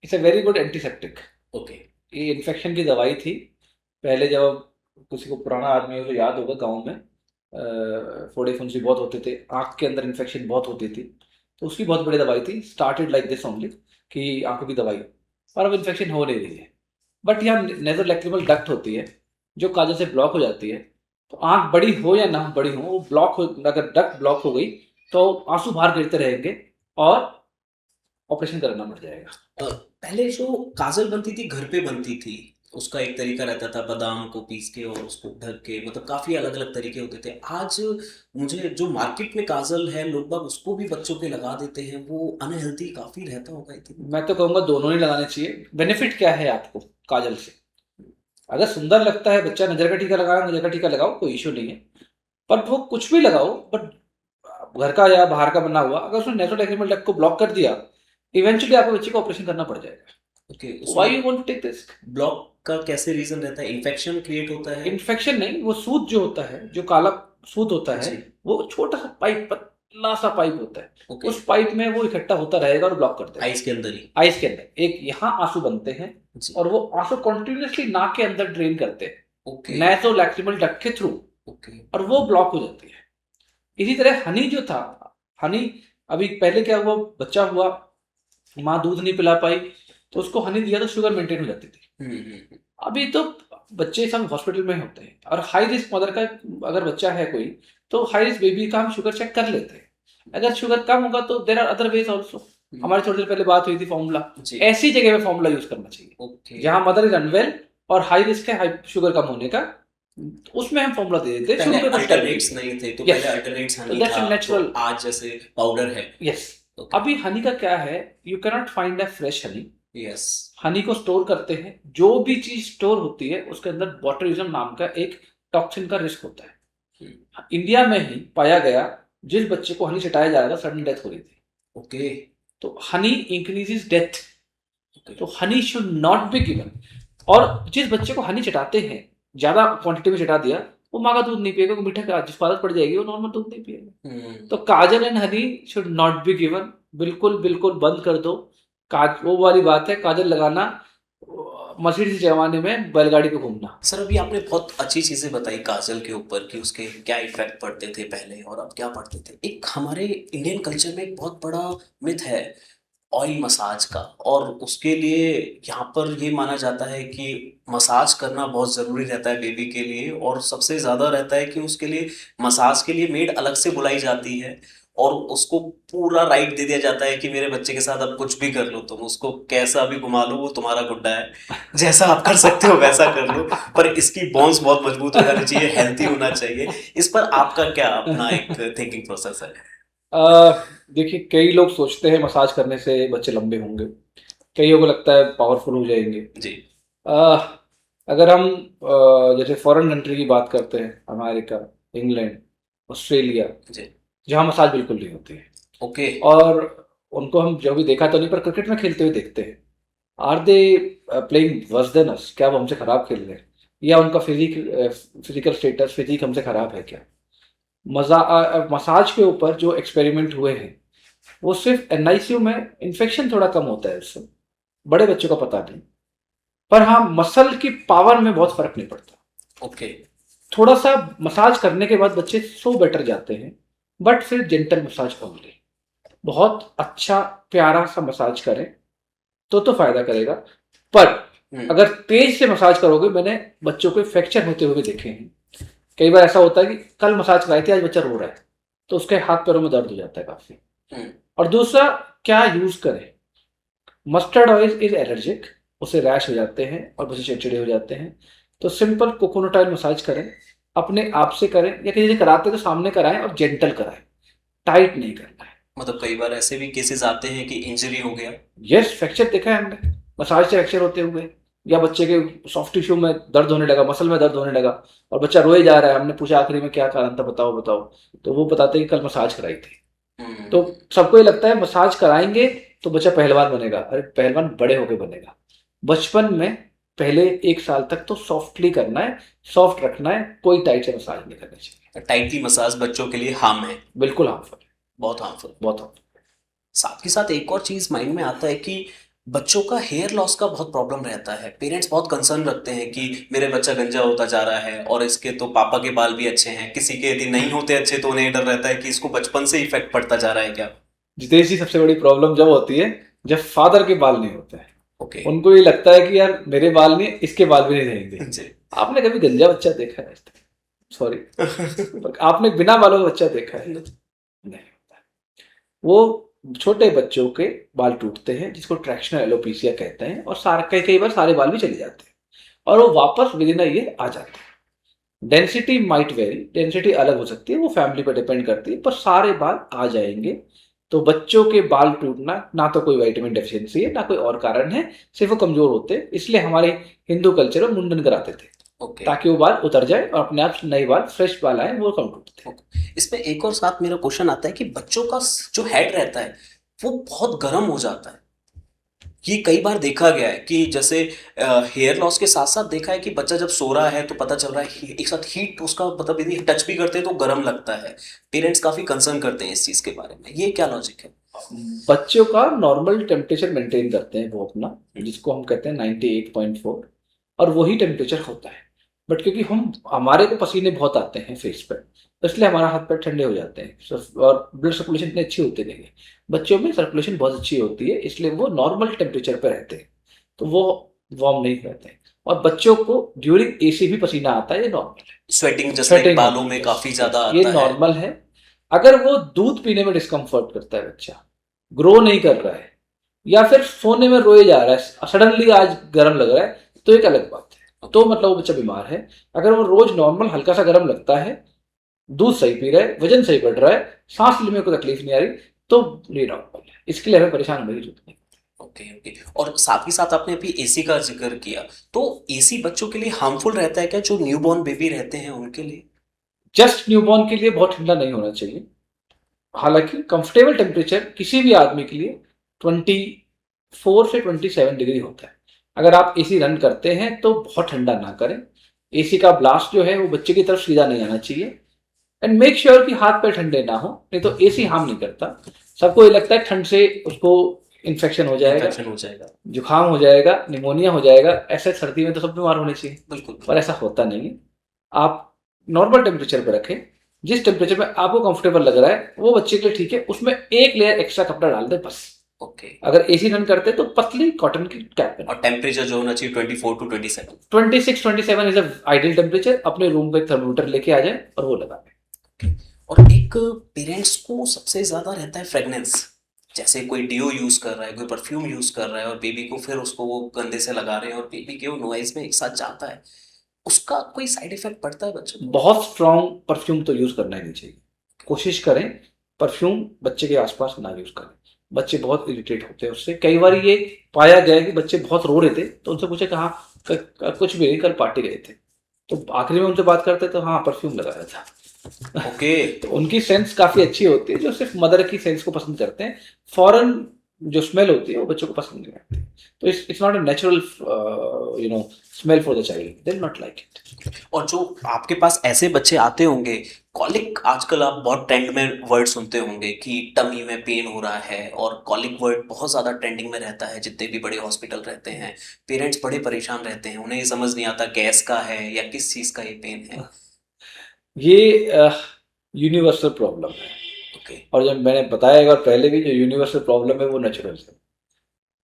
B: it's a very good antiseptic.
A: Okay.
B: ये इन्फेक्शन की दवाई थी पहले, जब किसी को पुराना आदमी हो तो याद होगा, गांव में फोड़े फुंसी बहुत होते थे, आंख के अंदर इन्फेक्शन बहुत होती थी, तो उसकी बहुत बड़ी दवाई थी, स्टार्टेड लाइक दिस ओनली, कि आंखों की दवाई, पर अब इन्फेक्शन हो नहीं रही है। बट यहाँ नेजल लैक्रिमल डक्ट होती है जो काजल से ब्लॉक हो जाती है, तो आंख बड़ी हो या ना बड़ी हो, वो ब्लॉक हो, अगर डक्ट ब्लॉक हो गई तो आंसू बाहर गिरते रहेंगे और ऑपरेशन करना पड़ जाएगा।
A: पहले जो काजल बनती थी घर पे बनती थी, उसका एक तरीका रहता था बादाम को पीस के और उसको ढक के, मतलब काफी अलग अलग तरीके होते थे। आज मुझे जो मार्केट में काजल है लोग बाग उसको भी बच्चों पे लगा देते हैं, वो अनहेल्थी काफी रहता होगा आई थिंक।
B: मैं तो कहूँगा दोनों ही लगाने चाहिए। बेनिफिट क्या है आपको काजल से? अगर सुंदर लगता है बच्चा, नजर का टीका लगाओ, नजर का टीका लगाओ, कोई इशू नहीं है। बट वो कुछ भी लगाओ, बट घर का या बाहर का बना हुआ, अगर उसने नेचुरल एनिमल डक को ब्लॉक कर दिया, इवेंचुअली आपको बच्चे को ऑपरेशन करना पड़ जाएगा।
A: Okay.
B: Why you want to take this?
A: Block का कैसे रीजन रहता है? इन्फेक्शन क्रिएट होता है?
B: इन्फेक्शन नहीं, वो सूत जो होता है, जो काला सूत होता है,
A: जी।
B: वो छोटा सा पाइप, पतला सा पाइप होता है,
A: ओके।
B: उस पाइप में वो इकट्ठा होता रहेगा और ब्लॉक कर देगा।
A: आइस के अंदर ही?
B: आइस के अंदर एक यहाँ आंसू बनते हैं
A: जी।
B: और वो आंसू कंटिन्यूअसली नाक के अंदर ड्रेन करते हैं
A: ओके।
B: नासोलैक्रिमल डक्ट के थ्रू,
A: ओके।
B: और वो ब्लॉक हो जाती है। इसी तरह हनी जो था, हनी अभी पहले क्या हुआ, बच्चा हुआ, माँ दूध नहीं पिला पाई, तो उसको हनी दिया तो शुगर मेंटेन हो जाती थी। अभी तो बच्चे सब हॉस्पिटल में होते हैं, और हाई रिस्क मदर का अगर बच्चा है कोई, तो हाई रिस्क बेबी का हम शुगर चेक कर लेते हैं। अगर शुगर कम होगा तो there are other ways also. हमारी थोड़ी देर पहले बात हुई थी फॉर्मूला,
A: जी।
B: ऐसी जगह पे फॉर्मूला यूज करना चाहिए
A: ओके।
B: जहां मदर इज अनवेल और हाई रिस्क है हाई शुगर कम होने का, उसमें हम फॉर्मूला दे देते हैं।
A: पहले
B: शुरू पे
A: अल्टरनेट्स नहीं थे, तो
B: Yes.
A: पहले अल्टरनेट्स हनी
B: that's a
A: था,
B: natural.
A: तो आज जैसे पाउडर है।
B: यस।
A: ओके।
B: अभी हनी का क्या है, you can not find a fresh Honey.
A: Yes.
B: Honey को स्टोर करते हैं, जो भी चीज स्टोर होती है उसके अंदर बोट्यूलिज्म नाम का एक टॉक्सिन का रिस्क होता है। इंडिया में ही पाया गया, जिस बच्चे को हनी चटाया जा रहा था सडन डेथ हो रही थी।
A: ओके।
B: तो हनी इंक्रीजेस डेथ, तो Honey should not be given. और जिस बच्चे को हनी चटाते हैं, ज्यादा क्वांटिटी में चटा दिया, वो माँ का दूध नहीं पिएगा, मीठा का जिस आदत पड़ जाएगी वो नॉर्मल दूध नहीं पिएगा। तो kajal and honey should not be given, बिल्कुल बिल्कुल बंद कर दो। वो वाली बात है, काजल लगाना मर्सिडीज जमाने में बैलगाड़ी पे घूमना।
A: सर, अभी आपने बहुत अच्छी चीजें बताई काजल के ऊपर कि उसके क्या इफेक्ट पड़ते थे पहले और अब क्या पड़ते थे। एक हमारे इंडियन कल्चर में एक बहुत बड़ा मिथ है ऑयल मसाज का, और उसके लिए यहाँ पर ये माना जाता है कि मसाज करना बहुत ज़रूरी रहता है बेबी के लिए, और सबसे ज़्यादा रहता है कि उसके लिए मसाज के लिए मेड अलग से बुलाई जाती है, और उसको पूरा राइट दे दिया जाता है कि मेरे बच्चे के साथ अब कुछ भी कर लो, तुम उसको कैसा भी घुमा लो, वो तुम्हारा गुड्डा है, जैसा आप कर सकते हो वैसा कर लो, पर इसकी बॉन्स बहुत मजबूत हो जानी चाहिए, हेल्थी होना चाहिए। इस पर आपका क्या अपना एक थिंकिंग प्रोसेस है?
B: देखिए, कई लोग सोचते हैं मसाज करने से बच्चे लंबे होंगे, कईयों को लगता है पावरफुल हो जाएंगे।
A: जी।
B: अ, अगर हम जैसे फॉरेन कंट्री की बात करते हैं, अमेरिका, इंग्लैंड, ऑस्ट्रेलिया,
A: जी।
B: जहाँ मसाज बिल्कुल नहीं होती है,
A: ओके।
B: और उनको हम जो भी देखा तो नहीं, पर क्रिकेट में खेलते हुए देखते हैं। Are they playing worse than us? क्या वो हमसे खराब खेल रहे हैं, या उनका फिजिकल स्टेटस, फिजिक हमसे खराब है क्या? मसाज के ऊपर जो एक्सपेरिमेंट हुए हैं, वो सिर्फ एनआईसीयू में इन्फेक्शन थोड़ा कम होता है उससे, बड़े बच्चों का पता नहीं। पर हाँ, मसल की पावर में बहुत फर्क नहीं पड़ता।
A: ओके।
B: थोड़ा सा मसाज करने के बाद बच्चे सो बेटर जाते हैं, बट फिर जेंटल मसाज ओनली। बहुत अच्छा प्यारा सा मसाज करें तो फायदा करेगा। पर अगर तेज से मसाज करोगे, मैंने बच्चों के फ्रैक्चर होते हुए भी देखे हैं। कई बार ऐसा होता है कि कल मसाज कराई थी, आज बच्चा रो रहा है, तो उसके हाथ पैरों में दर्द हो जाता है काफी। और दूसरा, क्या यूज करें? मस्टर्ड ऑयल इज एलर्जिक, उससे रैश हो जाते हैं और बच्चे चिड़चिड़े हो जाते हैं। तो सिंपल कोकोनट ऑयल मसाज करें, अपने आप से करें, या किसी से कराते तो सामने कराएं और जेंटल कराएं, टाइट नहीं करना है।
A: मतलब कई बार ऐसे भी केसेस आते हैं कि इंजरी हो गया।
B: यस, फ्रैक्चर देखा है हमने, मसाज से फ्रैक्चर होते हुए, या बच्चे के सॉफ्ट टिश्यू में दर्द होने लगा, मसल में दर्द होने लगा, और बच्चा रोए जा रहा है। हमने पूछा आखिरी में क्या कारण था, बताओ बताओ, तो वो बताते हैं कि कल मसाज कराई थी। तो सबको ये लगता है मसाज कराएंगे तो बच्चा पहलवान बनेगा। अरे, पहलवान बड़े होके बनेगा। बचपन में पहले 1 साल तक तो सॉफ्टली करना है, सॉफ्ट रखना है, कोई टाइट से मसाज नहीं करनी चाहिए।
A: टाइटली मसाज बच्चों के लिए हार्म है।
B: बिल्कुल हार्मफुल है,
A: बहुत हार्मफुल।
B: बहुत हार्मफुल।
A: साथ ही साथ एक और चीज माइंड में आता है कि बच्चों का हेयर लॉस का बहुत प्रॉब्लम रहता है। पेरेंट्स बहुत कंसर्न रखते हैं कि मेरे बच्चा गंजा होता जा रहा है, और इसके तो पापा के बाल भी अच्छे हैं, किसी के यदि नहीं होते अच्छे तो उन्हें डर रहता है कि इसको बचपन से इफेक्ट पड़ता जा रहा है क्या?
B: जितेश जी, सबसे बड़ी प्रॉब्लम जब होती है जब फादर के बाल नहीं होते हैं।
A: ओके।
B: उनको ये लगता है कि यार मेरे बाल नहीं, इसके बाल भी नहीं रहेंगे।
A: जी।
B: आपने कभी गंजा बच्चा देखा है? सॉरी, आपने बिना बालों का बच्चा देखा है? नहीं। वो छोटे बच्चों के बाल टूटते हैं, जिसको ट्रैक्शनल एलोपेशिया कहते हैं, और सारे कई बार सारे बाल भी चले जाते हैं, और वो वापस विद इन अ ईयर आ जाते हैं। डेंसिटी माइट वेरी, डेंसिटी अलग हो सकती है, वो फैमिली पर डिपेंड करती है, पर सारे बाल आ जाएंगे। तो बच्चों के बाल टूटना ना तो कोई विटामिन डेफिशिएंसी है, ना कोई और कारण है, सिर्फ वो कमजोर होते हैं। इसलिए हमारे हिंदू कल्चर में मुंडन कराते थे, ताकि वो बाल उतर जाए और अपने आप नए बाल, फ्रेश बाल आए, वो कम टूटते थे।
A: इसमें एक और साथ मेरा क्वेश्चन आता है कि बच्चों का जो हेड रहता है वो बहुत गर्म हो जाता है। ये कई बार देखा गया है कि जैसे हेयर लॉस के साथ साथ देखा है कि बच्चा जब सो रहा है तो पता चल रहा है एक साथ हीट उसका, मतलब यदि टच भी करते हैं तो गर्म लगता है। पेरेंट्स काफी कंसर्न करते हैं इस चीज के बारे में, ये क्या लॉजिक है?
B: बच्चों का नॉर्मल टेम्परेचर मेंटेन करते हैं वो अपना, जिसको हम कहते हैं 98.4, और वही टेम्परेचर होता है। बट क्योंकि हमारे को पसीने बहुत आते हैं फेस पर, तो इसलिए हमारा हाथ पैर ठंडे हो जाते हैं, और ब्लड सर्कुलेशन इतनी अच्छी होती नहीं है। बच्चों में सर्कुलेशन बहुत अच्छी होती है, इसलिए वो नॉर्मल टेम्परेचर पर रहते हैं, तो वो वार्म नहीं रहते हैं। और बच्चों को ड्यूरिंग एसी भी पसीना आता है, ये नॉर्मल है।
A: स्वेटिंग जस्ट
B: स्वेटिंग
A: बालों में काफी ज्यादा
B: ये
A: आता है।
B: नॉर्मल है। अगर वो दूध पीने में डिस्कम्फर्ट करता है, बच्चा ग्रो नहीं कर रहा है, या फिर सोने में रोए जा रहा है, सडनली आज गर्म लग रहा है, तो एक अलग बात है, तो मतलब वो बच्चा बीमार है। अगर वो रोज नॉर्मल हल्का सा गर्म लगता है, दूध सही पी रहा है, वजन सही बढ़ रहा है, सांस लेने में कोई तकलीफ नहीं आ रही, तो ये नॉर्मल है। इसके लिए हमें परेशान होने की जरूरत नहीं।
A: Okay okay. और साथ ही साथ आपने अभी एसी का जिक्र किया, तो एसी बच्चों के लिए हार्मफुल रहता है क्या, जो न्यूबॉर्न बेबी रहते हैं उनके लिए?
B: जस्ट न्यूबॉर्न के लिए बहुत ठंडा नहीं होना चाहिए। हालांकि कंफर्टेबल टेम्परेचर किसी भी आदमी के लिए 24 से 27 डिग्री होता है। अगर आप एसी रन करते हैं तो बहुत ठंडा ना करें। एसी का ब्लास्ट जो है वो बच्चे की तरफ सीधा नहीं आना चाहिए। एंड मेक श्योर कि हाथ पैर ठंडे ना हो, नहीं तो एसी हार्म नहीं करता। सबको ये लगता है ठंड से उसको इन्फेक्शन हो जाएगा, जुकाम हो जाएगा, निमोनिया हो जाएगा, ऐसे सर्दी में तो सब बीमार होने चाहिए।
A: बिल्कुल।
B: पर ऐसा होता नहीं है। आप नॉर्मल टेम्परेचर पर रखें, जिस टेम्परेचर में आपको कंफर्टेबल लग रहा है वो बच्चे के लिए ठीक है। उसमें एक लेयर एक्स्ट्रा कपड़ा डाल दें बस,
A: ओके।
B: अगर एसी रन करते हैं तो पतली कॉटन की कैप पहनो।
A: और टेम्परेचर जो होना चाहिए 24 to 27।
B: 26-27 is ideal temperature. अपने रूम पे एक थर्मोमीटर लेके आ जाए और वो लगा दें।
A: और एक पेरेंट्स को सबसे ज्यादा रहता है फ्रेगनेंस, जैसे कोई डिओ यूज कर रहा है, कोई परफ्यूम यूज कर रहा है और बेबी को फिर उसको वो गंदे से लगा रहे हैं और बेबी के वो नॉइज में एक साथ जाता है, उसका कोई साइड इफेक्ट पड़ता है बच्चों को?
B: बहुत स्ट्रॉन्ग परफ्यूम तो यूज करना ही नहीं चाहिए। कोशिश करें परफ्यूम बच्चे के आसपास ना यूज करें। बच्चे बहुत इरिटेट होते हैं उससे। कई बार ये पाया गया है कि बच्चे बहुत रो रहे थे तो उनसे पूछे कहाँ, कुछ भी नहीं, कल पार्टी गए थे। तो आखिरी में उनसे बात करते तो हाँ परफ्यूम लगाया था।
A: ओके।
B: तो उनकी सेंस काफी अच्छी होती है, जो सिर्फ मदर की सेंस को पसंद करते हैं। फॉरेन जो स्मेल होती है वो बच्चों को पसंद नहीं आती। तो it's not a natural smell for the child, they not like it.
A: और जो आपके पास ऐसे बच्चे आते होंगे, कॉलिक आजकल आप बहुत ट्रेंड में वर्ड सुनते होंगे कि टमी में पेन हो रहा है, और कॉलिक वर्ड बहुत ज़्यादा ट्रेंडिंग में रहता है जितने भी बड़े हॉस्पिटल रहते हैं। पेरेंट्स बड़े परेशान रहते हैं, उन्हें ये समझ नहीं आता गैस का है या किस चीज़ का ये पेन है।
B: ये यूनिवर्सल प्रॉब्लम है।
A: ओके।
B: और जब मैंने बताया एक बार पहले भी, जो यूनिवर्सल प्रॉब्लम है वो नेचुरल है।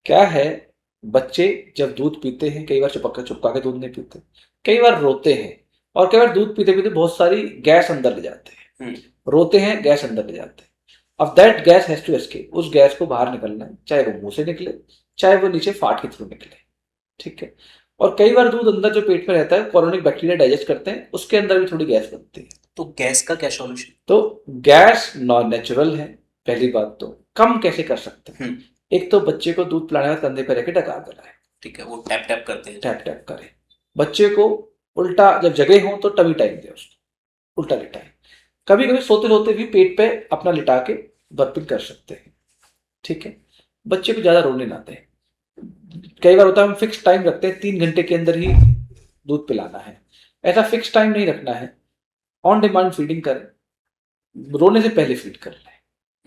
B: क्या है, बच्चे जब दूध पीते हैं कई बार चुपका चुपका के दूध नहीं पीते, कई बार रोते हैं, और कई बार दूध पीते पीते बहुत सारी गैस अंदर ले जाते हैं। रोते हैं, गैस अंदर ले जाते हैं। अब that gas has to escape. उस गैस को बाहर निकलना है, चाहे वो मुंह से निकले चाहे वो नीचे फाट के थ्रू निकले। ठीक है। और कई बार दूध अंदर जो पेट में रहता है, कॉलोनिक बैक्टीरिया डाइजेस्ट करते हैं, उसके अंदर भी थोड़ी गैस बनती है।
A: तो गैस का क्या सॉल्यूशन?
B: तो गैस नॉन नेचुरल है। पहली बात तो कम कैसे कर सकते हैं, एक तो बच्चे को दूध पिलाने का कंधे पर रखे डकार दिलाए।
A: ठीक है, वो टैप टैप करते हैं।
B: टैप टैप करें। बच्चे को उल्टा जब जगे हो तो टमी टाइम दे उसको, उल्टा लिटाए। कभी कभी सोते सोते भी पेट पे अपना लिटा के बर्पिंग कर सकते हैं। ठीक है। बच्चे को ज्यादा रोने ना दें। कई बार होता है हम फिक्स टाइम रखते हैं, 3 घंटे के अंदर ही दूध पिलाना है। ऐसा फिक्स टाइम नहीं रखना है। ऑन डिमांड फीडिंग करें, रोने से पहले फीड कर लें।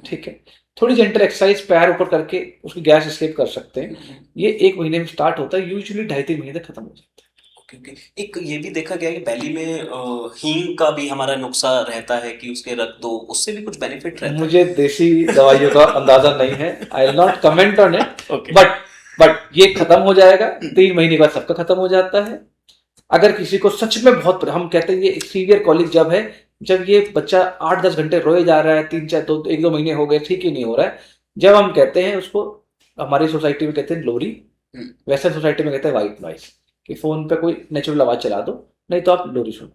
B: ठीक है। थोड़ी जेंटल एक्सरसाइज पैर ऊपर करके उसकी गैस एस्केप कर सकते हैं। ये 1 महीने में स्टार्ट होता है, यूजुअली 2.5-3 महीने तक खत्म हो जाता है।
A: क्योंकि एक ये भी देखा गया है कि बैली में हींग का भी हमारा नुस्खा रहता है कि उसके रख दो, उससे भी कुछ बेनिफिट रहता है।
B: मुझे देसी दवाइयों का अंदाजा नहीं है, I will not comment on it.
A: Okay.
B: But ये खत्म हो जाएगा 3 महीने बाद, सबका खत्म हो जाता है। अगर किसी को सच में बहुत, हम कहते हैं ये सीवियर कॉलिक जब है, जब ये बच्चा 8-10 घंटे रोए जा रहा है, 1-2 महीने हो गए ठीक ही नहीं हो रहा है, जब हम कहते हैं उसको, हमारी सोसाइटी में कहते हैं लोरी, वेस्टर्न सोसाइटी में कहते हैं व्हाइट नॉइस, कि फोन पे कोई नेचुरल आवाज चला दो, नहीं तो आप लोरी सुनो।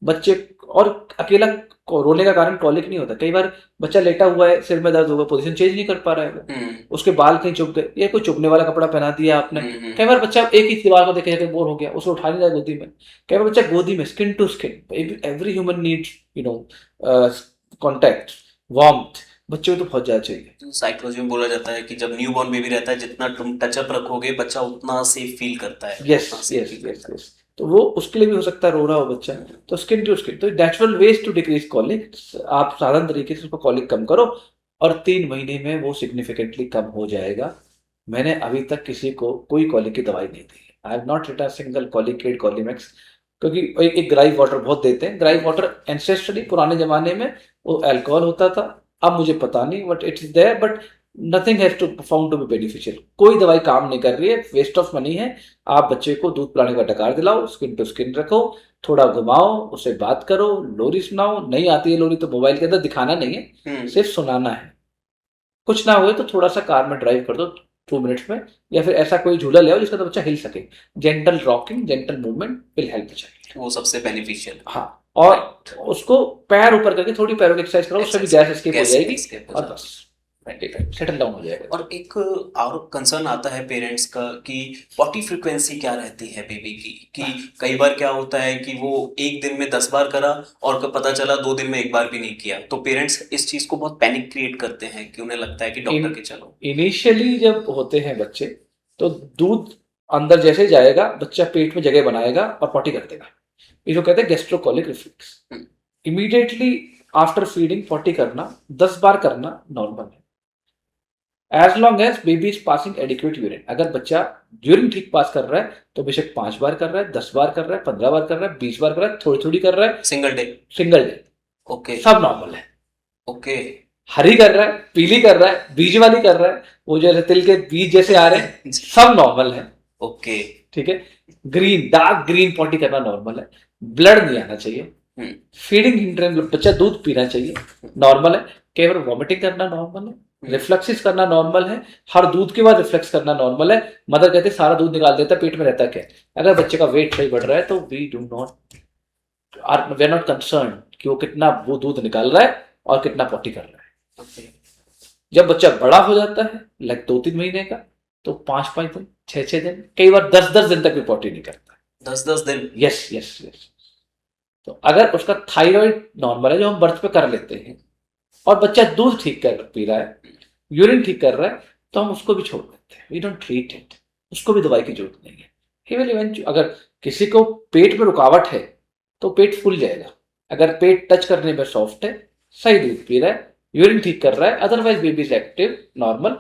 B: बच्चे, और अकेला रोने का कारण कॉलिक नहीं होता। कई बार बच्चा लेटा हुआ है, सिर में दर्द होगा, पोजीशन चेंज नहीं कर पा रहा है, उसके बाल कहीं चुभ गए, या कोई चुभने वाला कपड़ा पहना दिया आपने। कई बार बच्चा एक ही दीवार को देखे जाके बोर हो गया, उसको उठा नहीं जाए गोदी में। कई बार बच्चा गोदी में, skin to skin, every human needs contact, warmth. बच्चे को तो बहुत ज्यादा चाहिए।
A: साइकोलॉजी में बोला जाता है कि जब न्यू बॉर्न बेबी रहता है, जितना तुम टचअप रखोगे बच्चा उतना सेफ फील करता है।
B: Yes yes yes. तो वो उसके लिए भी हो सकता है, रो रहा हो बच्चा, तो स्किन टू स्किन, तो natural ways to decrease colic. आप साधारण तरीके से उसको कॉलिक कम करो और 3 महीने में वो सिग्निफिकेंटली कम हो जाएगा। मैंने अभी तक किसी को कोई कॉलिक की दवाई नहीं दी। I have not written single colic aid Colimax, क्योंकि एक ग्राइव वाटर बहुत देते हैं। ग्राइव वाटर एंसेस्ट्रली पुराने जमाने में वो अल्कोहल होता था, अब मुझे पता नहीं, but it's there, but nothing has to found to be beneficial. कोई दवाई काम नहीं कर रही है, वेस्ट ऑफ मनी है। आप बच्चे को दूध पिलाने का डकार दिलाओ, स्किन टू स्किन रखो, थोड़ा घुमाओ, उससे बात करो, लोरी सुनाओ। नहीं आती है लोरी तो मोबाइल के अंदर दिखाना नहीं है, सिर्फ सुनाना है। कुछ ना हुए तो थोड़ा सा कार में ड्राइव कर दो 2 मिनट्स में, या फिर ऐसा कोई झूला ले आओ जिसका तो बच्चा हिल सके। Gentle rocking, gentle movement will help child,
A: वो सबसे बेनिफिशियल।
B: हाँ। और उसको पैर ऊपर करके थोड़ी पैरों की एक्सरसाइज करो, उससे भी गैस एस्केप हो जाएगी और बस सेटल डाउन हो जाएगा।
A: और एक और कंसर्न आता है पेरेंट्स का कि पॉटी फ्रीक्वेंसी क्या रहती है बेबी की, कि कई बार क्या होता है कि वो एक दिन में 10 बार करा और पता चला 2 दिन में 1 बार भी नहीं किया, तो पेरेंट्स इस चीज को बहुत पैनिक क्रिएट करते हैं कि उन्हें लगता है कि डॉक्टर के चलो।
B: इनिशियली जब होते हैं बच्चे, तो दूध अंदर जैसे जाएगा बच्चा पेट में जगह बनाएगा और पॉटी कर देगा, इसको कहते हैं gastrocolic reflux. Immediately after feeding potty करना 10 बार करना नॉर्मल है, as long as baby is passing adequate urine. अगर बच्चा यूरिन ठीक पास कर रहा है तो बेशक 5 बार कर रहा है, 10 बार कर रहा है, 15 बार कर रहा है, 20 बार कर रहा है, थोड़ी थोड़ी कर रहा है,
A: single day.
B: Single day,
A: okay,
B: सब नॉर्मल है।
A: ओके।
B: हरी कर रहा है, पीली कर रहा है, बीज वाली कर रहा है, वो जो तिल के बीज जैसे आ रहे हैं, सब नॉर्मल है।
A: ओके।
B: ठीक है। ग्रीन, डार्क ग्रीन पॉटी करना नॉर्मल है। ब्लड नहीं आना चाहिए। फीडिंग हिंड्रेंस, बच्चा दूध पीना चाहिए, नॉर्मल है। केवल वॉमिटिंग करना नॉर्मल है। रिफ्लक्सिस करना नॉर्मल है। हर दूध के बाद रिफ्लेक्स करना नॉर्मल है। मदर कहते हैं सारा दूध निकाल देता है, पेट में रहता क्या है। अगर बच्चे का वेट सही बढ़ रहा है तो वी आर नॉट कंसर्न कि वो कितना वो दूध निकाल रहा है और कितना पॉटी कर रहा है। जब बच्चा बड़ा हो जाता है, लाइक 2-3 महीने का, तो 5-5 दिन, 6-6 दिन, कई बार 10-10 दिन तक भी पॉटी नहीं करता।
A: 10-10 दिन?
B: Yes yes yes. तो अगर उसका थायराइड नॉर्मल है जो हम बर्थ पे कर लेते हैं, और बच्चा दूध ठीक कर पी रहा है, यूरिन ठीक कर रहा है, तो हम उसको भी छोड़ देते हैं। We don't treat it. उसको भी दवाई की जरूरत नहीं है। ही विल इवेंचुअली, अगर किसी को पेट में रुकावट है तो पेट फूल जाएगा। अगर पेट टच करने में सॉफ्ट है, सही दूध पी रहा है, यूरिन ठीक कर रहा है, otherwise baby is active normal,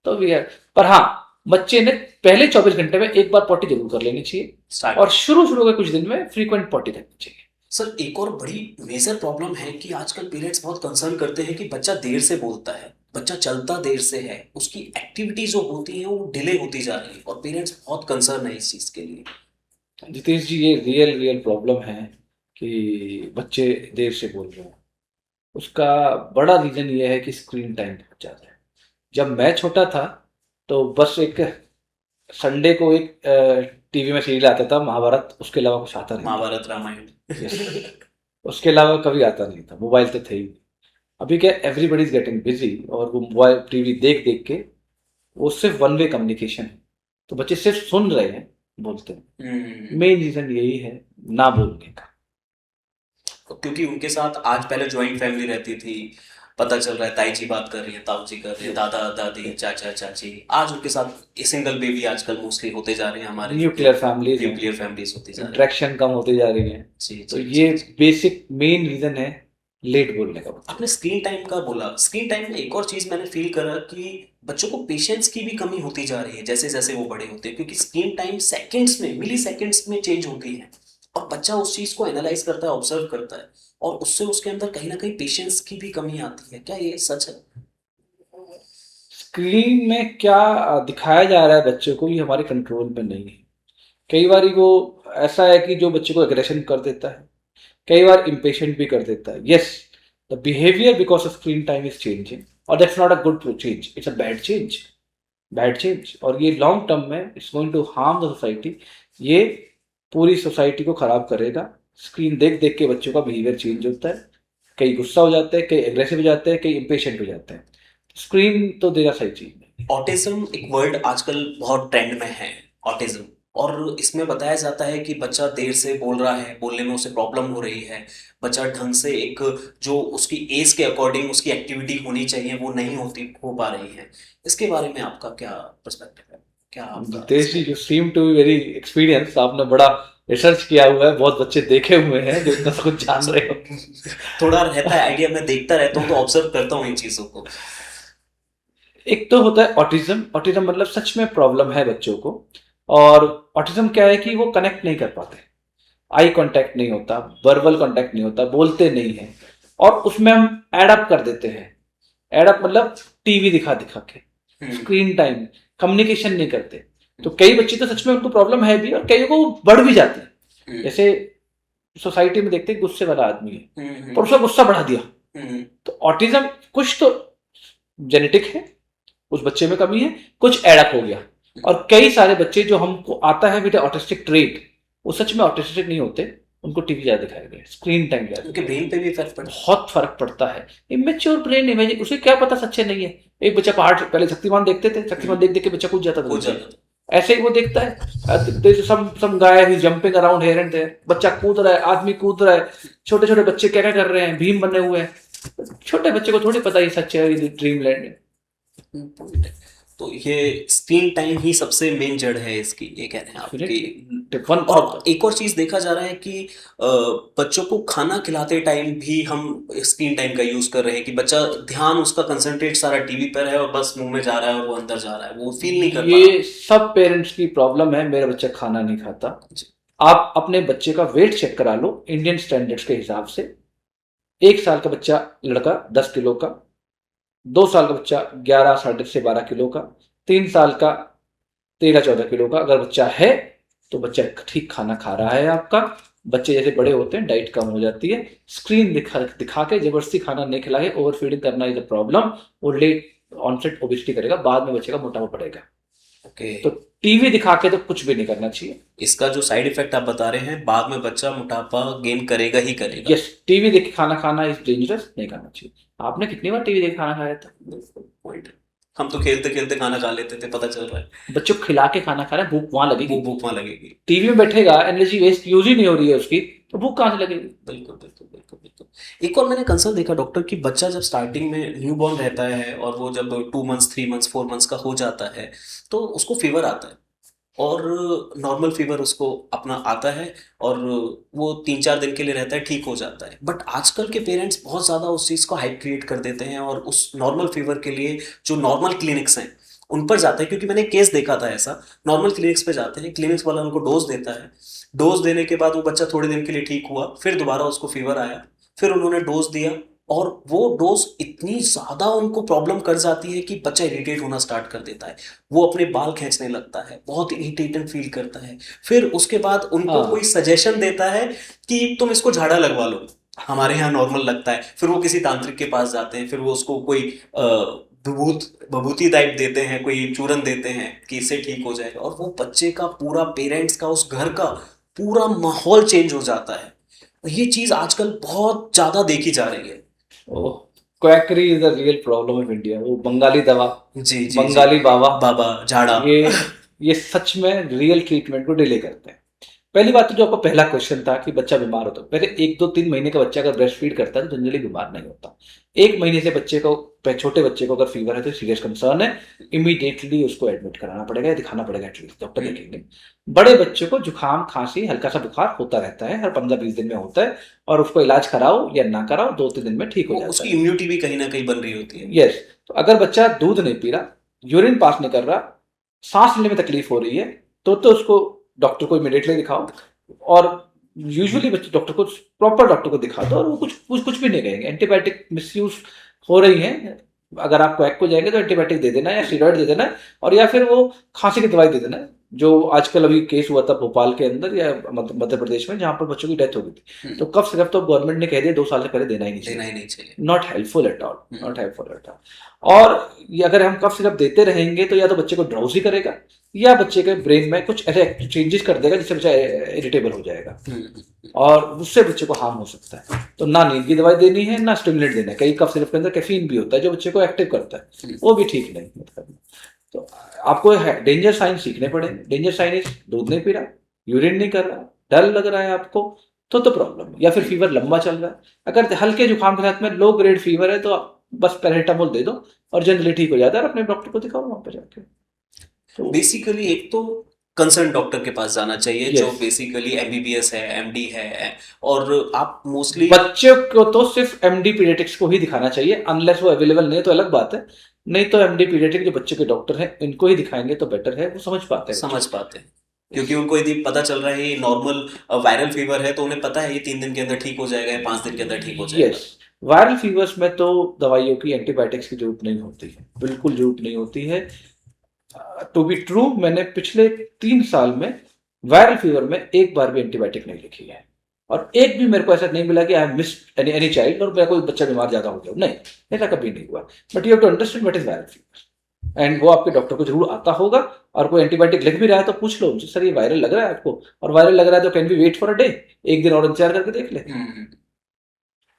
B: तो वी आर। पर हाँ, बच्चे ने पहले 24 घंटे में एक बार पॉटी जरूर कर लेनी चाहिए, और शुरू शुरू के कुछ दिन में फ्रीक्वेंट पॉटी करनी चाहिए।
A: सर, एक और बड़ी मेजर प्रॉब्लम है कि आजकल पेरेंट्स बहुत कंसर्न करते हैं कि बच्चा देर से बोलता है, बच्चा चलता देर से है, उसकी एक्टिविटी जो होती है वो डिले होती जा रही है, और पेरेंट्स बहुत कंसर्न है इस चीज के लिए।
B: जितेश जी, ये रियल प्रॉब्लम है कि बच्चे देर से बोल रहे हैं। उसका बड़ा रीजन ये है कि स्क्रीन टाइम बहुत ज़्यादा है। जब मैं छोटा था तो बस एक संडे को एक टीवी में सीरियल आता था महाभारत, उसके अलावा कुछ आता नहीं था।
A: महाभारत, रामायण।
B: Yes. उसके अलावा कभी आता नहीं था। मोबाइल तो थे ही। अभी क्या, एवरीबडी इज गेटिंग बिजी, और वो मोबाइल टीवी देख देख के वो सिर्फ वन वे कम्युनिकेशन है। तो बच्चे सिर्फ सुन रहे हैं, बोलते हैं। मेन रीजन यही है ना बोलने का।
A: क्योंकि उनके साथ आज, पहले ज्वाइंट फैमिली रहती थी, पता चल रहा है ताई जी बात कर रही है, ताऊ जी कर रहे हैं, दादा दादी, चाचा चाची। आज उनके साथ सिंगल बेबी आजकल मोस्टली होते जा रहे हैं हमारे।
B: न्यूक्लियर फैमिलीज
A: होती जा रही है,
B: इंटरेक्शन कम होती जा रही है।
A: जी
B: तो
A: जी
B: ये बेसिक मेन रीजन है लेट बोलने का।
A: आपने स्क्रीन टाइम का बोला, स्क्रीन टाइम में एक और चीज मैंने फील करा कि बच्चों को पेशेंस की भी कमी होती जा रही है जैसे जैसे वो बड़े होते हैं, क्योंकि स्क्रीन टाइम सेकंड्स में, मिली सेकंड्स में चेंज होती है, और बच्चा उस चीज को एनालाइज करता है, ऑब्जर्व करता है, और उससे उसके अंदर कहीं ना कहीं पेशेंस की भी कमी आती है। क्या ये सच है?
B: स्क्रीन में क्या दिखाया जा रहा है बच्चों को, ये हमारे कंट्रोल में नहीं है। कई बार वो ऐसा है कि जो बच्चे को एग्रेशन कर देता है, कई बार इम्पेशेंट भी कर देता है। Yes, the behaviour because of screen time is changing, और that's not a good change, it's a bad change. और ये लॉन्ग टर्म में it's going to harm the society. ये पूरी सोसाइटी को खराब करेगा। स्क्रीन देख देख के बच्चों का बिहेवियर चेंज होता है। कई गुस्सा हो जाते हैं, कई एग्रेसिव हो जाते हैं, कई इम्पेशेंट हो जाते हैं। स्क्रीन तो देना सही चीज नहीं।
A: ऑटिज्म एक वर्ड आजकल बहुत ट्रेंड में है, ऑटिज्म, और इसमें बताया जाता है कि बच्चा देर से बोल रहा है, बोलने में उसे प्रॉब्लम हो रही है, बच्चा ढंग से एक जो उसकी एज के अकॉर्डिंग उसकी एक्टिविटी होनी चाहिए वो नहीं हो पा रही है। इसके बारे में आपका क्या पर्सपेक्टिव है? क्या आपका?
B: Jitesh ji, you seem to be very experience. आपने बड़ा रिसर्च किया हुआ है, बहुत बच्चे देखे हुए हैं जो इतना कुछ जान रहे हो।
A: थोड़ा रहता है आइडिया, मैं देखता रहता हूँ तो ऑब्जर्व करता हूँ इन चीजों को।
B: एक तो होता है ऑटिज्म। ऑटिज्म मतलब सच में प्रॉब्लम है बच्चों को। और ऑटिज्म क्या है कि वो कनेक्ट नहीं कर पाते, आई कांटेक्ट नहीं होता, वर्बल कांटेक्ट नहीं होता, बोलते नहीं है, और उसमें हम एडअप कर देते हैं। एडअप मतलब टीवी दिखा दिखा के, स्क्रीन टाइम, कम्युनिकेशन नहीं करते। तो कई बच्चे तो सच में उनको प्रॉब्लम है भी, और कई को बढ़ भी जाती है। जैसे सोसाइटी में देखते हैं गुस्से वाला आदमी है, पर उसका गुस्सा बढ़ा दिया। तो ऑटिज्म कुछ तो जेनेटिक है, उस बच्चे में कमी है, कुछ एडअप हो गया। और कई सारे बच्चे जो हमको आता है बेटा ऑटिस्टिक ट्रेट, वो सच में ऑटिस्टिक नहीं होते, उनको टीवी ज्यादा दिखाया गया, स्क्रीन टाइम ज्यादा,
A: उनके ब्रेन पे भी इफेक्ट पड़ता है।
B: बहुत फर्क पड़ता है। इमेच्योर ब्रेन इमेजिन, उसे क्या पता सच्चे नहीं है। एक बच्चा पहाड़, पहले शक्तिमान देखते थे, शक्तिमान देख देख के बच्चा कूद जाता था। ऐसे ही वो देखता है some guy he jumping around here and there, बच्चा कूद रहा है, आदमी कूद रहा है, छोटे छोटे बच्चे क्या क्या कर रहे हैं, भीम बने हुए हैं। छोटे बच्चे को थोड़ी पता ये सच है, ये ड्रीम लैंड है।
A: तो ये स्क्रीन टाइम ही सबसे मेन जड़ है इसकी, ये कह रहे हैं आपकी।
B: और
A: एक और चीज देखा जा रहा है कि बच्चों को खाना खिलाते टाइम भी हम स्क्रीन टाइम का यूज कर रहे हैं, कि बच्चा ध्यान उसका कंसंट्रेट सारा टीवी पर है और बस मुंह में जा रहा है और वो अंदर जा रहा है, वो फील नहीं कर पा रहा।
B: ये सब पेरेंट्स की प्रॉब्लम है, मेरा बच्चा खाना नहीं खाता। आप अपने बच्चे का वेट चेक करा लो इंडियन स्टैंडर्ड्स के हिसाब से। 1 साल का बच्चा लड़का 10 किलो का, 2 साल का बच्चा 11 से 12 किलो का, 3 साल का 13-14 किलो का अगर बच्चा है तो बच्चा ठीक खाना खा रहा है आपका। बच्चे जैसे बड़े होते हैं डाइट कम हो जाती है, स्क्रीन दिखा के जबरदस्ती खाना नहीं खिला के ओवर फीडिंग करना इज अ प्रॉब्लम। वो लेट ऑनसेट ओबेसिटी करेगा, बाद में बच्चे का मोटापा बढ़ेगा।
A: ओके।
B: तो टीवी दिखा के तो कुछ भी नहीं करना चाहिए।
A: इसका जो साइड इफेक्ट आप बता रहे हैं, बाद में बच्चा मोटापा गेन करेगा ही करेगा।
B: यस, टीवी देख के खाना खाना इज डेंजरस, नहीं करना चाहिए। आपने कितनी बार टीवी देख के खाना खाया था?
A: पॉइंट। हम तो खेलते खेलते खाना खा लेते थे, पता चल रहा है।
B: बच्चों को खिला के खाना खा रहे हैं, भूख वहां लगेगी।
A: भूख वहां लगेगी।
B: टीवी में बैठेगा, एनर्जी वेस्ट यूज ही नहीं हो रही है उसकी, तो भूख कहाँ से लगेगी?
A: बिल्कुल बिल्कुल बिल्कुल बिल्कुल। एक और मैंने कंसर्न देखा डॉक्टर कि बच्चा जब स्टार्टिंग में न्यू बॉर्न रहता है और वो जब 2 मंथ्स 3 मंथ्स 4 मंथ्स का हो जाता है तो उसको फीवर आता है, और नॉर्मल फीवर उसको अपना आता है, और वो 3-4 दिन के लिए रहता है, ठीक हो जाता है। बट आजकल के पेरेंट्स बहुत ज़्यादा उस चीज़ को हाइप क्रिएट कर देते हैं और उस नॉर्मल फीवर के लिए जो नॉर्मल क्लिनिक्स हैं उन पर जाते हैं, क्योंकि मैंने केस देखा था ऐसा। नॉर्मल क्लिनिक्स पे जाते हैं, क्लिनिक्स वाला उनको डोज देता है, डोज देने के बाद वो बच्चा थोड़े दिन के लिए ठीक हुआ, फिर दोबारा उसको फीवर आया, फिर उन्होंने डोज दिया, और वो डोज इतनी ज़्यादा उनको प्रॉब्लम कर जाती है कि बच्चा इरिटेट होना स्टार्ट कर देता है, वो अपने बाल खींचने लगता है, बहुत इरिटेटेड फील करता है। फिर उसके बाद उनको
B: हाँ।
A: कोई सजेशन देता है कि तुम इसको झाड़ा लगवा लो, हमारे यहाँ नॉर्मल लगता है। फिर वो किसी तांत्रिक के पास जाते हैं, फिर वो उसको कोई विभूति टाइप देते हैं, कोई चूरन देते हैं कि इससे ठीक हो जाएगा, और वो बच्चे का पूरा, पेरेंट्स का, उस घर का पूरा माहौल चेंज हो जाता है। ये चीज़ आजकल बहुत ज़्यादा देखी जा रही है।
B: Oh, quackery is the real problem of India. वो बंगाली दवा,
A: जी जी जी।
B: बंगाली बाबा,
A: बाबा झाड़ा।
B: ये सच में रियल ट्रीटमेंट को डिले करते हैं। पहली बात तो जो आपका पहला क्वेश्चन था कि बच्चा बीमार होता है, पहले 1 2 3 महीने का बच्चा अगर ब्रेस्ट फीड करता है तो जनरली बीमार नहीं होता। 1 महीने से बच्चे को, छोटे बच्चे को अगर फीवर है तो सीरियस कंसर्न है, इमीडिएटली उसको एडमिट कराना पड़ेगा या दिखाना पड़ेगा, एटलीस्ट डॉक्टर देखेंगे। बड़े बच्चे को जुकाम खांसी हल्का सा बुखार होता रहता है, हर 15 20 दिन में होता है, और उसको इलाज कराओ या ना कराओ 2 3 दिन में ठीक हो
A: वो
B: जाता
A: उसकी
B: है।
A: इम्यूनिटी भी कहीं ना कहीं बन रही होती है।
B: यस। तो अगर बच्चा दूध नहीं पी रहा, यूरिन पास नहीं कर रहा, सांस लेने में तकलीफ हो रही है, तो उसको डॉक्टर को इमीडिएटली दिखाओ। और यूजुअली बच्चे डॉक्टर को, प्रॉपर डॉक्टर को दिखा दो, और वो कुछ भी नहीं कहेंगे। एंटीबायोटिक मिसयूज हो रही है, अगर आप क्वैक को जाएंगे तो एंटीबायोटिक दे देना है या स्टीरॉइड दे देना है, और या फिर वो खांसी की दवाई दे देना है। जो आजकल अभी केस हुआ था भोपाल के अंदर या मध्य प्रदेश में, जहां पर बच्चों की डेथ हो गई थी, तो कफ सिरप तो गवर्नमेंट ने कह दिया 2 साल से पहले देना ही नहीं
A: देना
B: चाहिए।
A: ही नहीं चाहिए।
B: Not helpful at all, not helpful at all. और ये अगर हम कफ सिरप देते रहेंगे तो या तो बच्चे को ड्राउजी करेगा, या बच्चे के ब्रेन में कुछ ऐसे चेंजेस कर देगा जिससे बच्चा इरिटेबल हो जाएगा, और उससे बच्चे को हार्म हो सकता है। तो ना नींद की दवाई देनी है, ना स्टिमुलेंट देना है। कई कफ सिरप के अंदर कैफीन भी होता है जो बच्चे को एक्टिव करता है, वो भी ठीक नहीं मतलब। तो आपको डेंजर साइन सीखने पड़ेंगे। डेंजर साइन इज दूध नहीं पी रहा, यूरिन नहीं कर रहा, डर लग रहा है आपको, तो प्रॉब्लम। या फिर फीवर लंबा चल रहा है, अगर हल्के जुकाम के साथ में लो ग्रेड फीवर है तो आप बस पैरासिटामोल दे दो और जनरली ठीक हो जाता है, और अपने डॉक्टर को दिखाओ वहां पर जाके। तो
A: बेसिकली एक तो कंसर्न डॉक्टर के पास जाना चाहिए, जो
B: यस,
A: बेसिकली एमबीबीएस है, एमडी है, और आप मोस्टली
B: बच्चे को तो सिर्फ एमडी पीडियाट्रिक्स को ही दिखाना चाहिए, अनलेस वो अवेलेबल नहीं है तो अलग बात है। नहीं तो एमडी पीडियाट्रिक जो बच्चे के डॉक्टर हैं इनको ही दिखाएंगे तो बेटर है, वो समझ पाते हैं।
A: समझ पाते हैं, क्योंकि उनको यदि पता चल रहा है ये नॉर्मल वायरल फीवर है तो उन्हें पता है ये 3 दिन के अंदर ठीक हो जाएगा या 5 दिन के अंदर ठीक हो जाएगा।
B: यस, वायरल फीवर्स में तो दवाइयों की, एंटीबायोटिक्स की जरूरत नहीं होती है, बिल्कुल जरूरत नहीं होती है। टू बी ट्रू, मैंने पिछले 3 साल में वायरल फीवर में एक बार भी एंटीबायोटिक नहीं लिखी है, और एक भी मेरे को ऐसा नहीं मिला कि आई मिस एनी चाइल्ड और मेरा कोई बच्चा बीमार ज्यादा हो गया, नहीं, ऐसा कभी नहीं हुआ। But you have to understand what is viral fever, and वो आपके डॉक्टर को जरूर आता होगा। और कोई एंटीबायोटिक लिख भी रहा है तो पूछ लो उनसे, सर ये वायरल लग रहा है आपको, और वायरल लग रहा है तो can be wait for a day, एक दिन और इंतजार करके देख ले।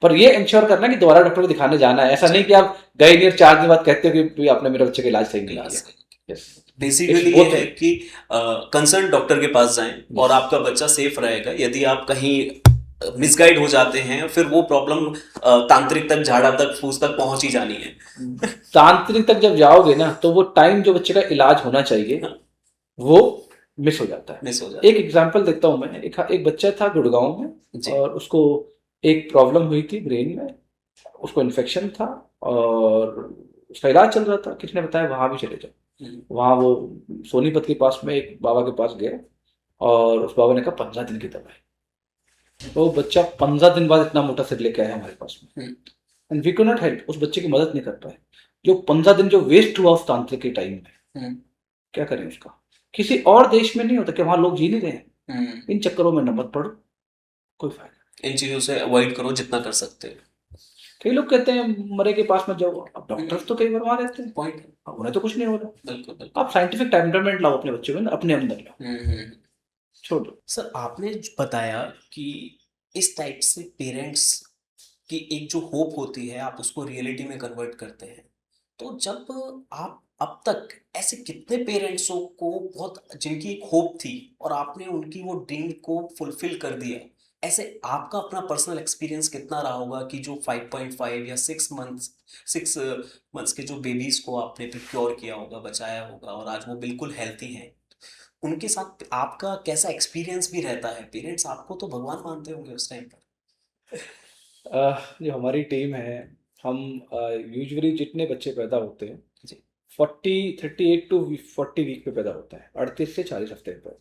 B: पर ये इंश्योर करना कि दोबारा डॉक्टर को दिखाने जाना है, ऐसा नहीं कि आप गए नहीं और 4 दिन बाद कहते हो कि आपने मेरे बच्चे का इलाज सही नहीं किया।
A: बेसिकली ये है कि कंसर्न डॉक्टर के पास जाएं और आपका बच्चा सेफ रहेगा। यदि आप कहीं मिसगाइड हो जाते हैं फिर वो प्रॉब्लम तांत्रिक तक, झाड़ा तक, फूस तक पहुंच ही जानी है।
B: तांत्रिक तक जब जाओगे ना तो वो टाइम जो बच्चे का इलाज होना चाहिए वो मिस हो जाता है।
A: मिस हो जाता है।
B: एक एग्जांपल देता हूँ मैं। एक बच्चा था गुड़गांव में, और उसको एक प्रॉब्लम हुई थी ब्रेन में, उसको इन्फेक्शन था और उसका इलाज चल रहा था। किसी ने बताया वहां भी चले जाओ। वहां वो सोनीपत के पास में एक बाबा के पास गए, और उस बाबा ने कहा 15 दिन की दवाई। तो बच्चा 15 दिन बाद इतना मोटा सिर लेके आया हमारे पास में, and we could not help, उस बच्चे की मदद नहीं कर पाए। जो 15 दिन जो वेस्ट हुआ उस तांत्रिक के टाइम में, क्या करें उसका? किसी और देश में नहीं होता कि वहां लोग जी नहीं रहे हैं। इन चक्करों में न मत पड़ो, कोई फायदा नहीं।
A: इन चीजों से अवॉइड करो जितना कर सकते हो।
B: कई लोग कहते हैं मरे के पास मत जाओ, अब डॉक्टर्स तो कई बार वहां रहते हैं,
A: पॉइंट।
B: उन्हें तो कुछ नहीं हो रहा।
A: बिल्कुल बिल्कुल।
B: आप साइंटिफिक टेम्परामेंट लाओ अपने बच्चों में, अपने अंदर लाओ, छोड़ दो।
A: सर आपने बताया कि इस टाइप से पेरेंट्स की एक जो होप होती है आप उसको रियलिटी में कन्वर्ट करते हैं, तो जब आप अब तक ऐसे कितने पेरेंट्सों को बहुत जिनकी एक होप थी और आपने उनकी वो ड्रीम को फुलफिल कर दिया, ऐसे आपका अपना पर्सनल एक्सपीरियंस कितना रहा होगा कि जो 5.5 या 6 मंथ्स के जो बेबीज को आपने प्रिक्योर किया होगा, बचाया होगा और आज वो बिल्कुल हेल्थी हैं, उनके साथ आपका कैसा एक्सपीरियंस भी रहता है? पेरेंट्स आपको तो भगवान मानते होंगे उस टाइम पर।
B: जो हमारी टीम है, हम यूजुअली जितने बच्चे पैदा होते हैं
A: जी
B: 38 to 40 वीक पे पैदा होता है, 38 से 40 हफ्ते पर,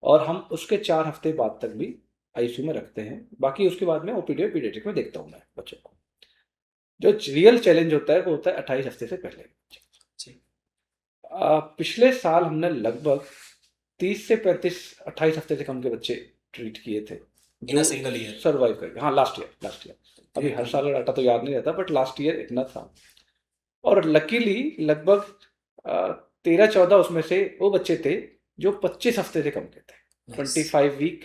B: और हम उसके 4 हफ्ते बाद तक भी आईसीयू में रखते हैं। बाकी उसके बाद में ओपीडी और पीडियाट्रिक में देखता हूँ मैं बच्चों को। जो रियल चैलेंज होता है वो होता है 28 हफ्ते से पहले।
A: जी।
B: पिछले साल हमने लगभग 30 से 35 28 हफ्ते से कम के बच्चे ट्रीट किए थे
A: इन अ
B: जो
A: सिंगल ईयर।
B: सर्वाइव कर, हाँ लास्ट ईयर। अभी हर साल का डाटा तो याद नहीं रहता, बट लास्ट ईयर इतना था। और लकीली लगभग 13-14 उसमें से वो बच्चे थे जो 25 हफ्ते से कम के थे, 25 वीक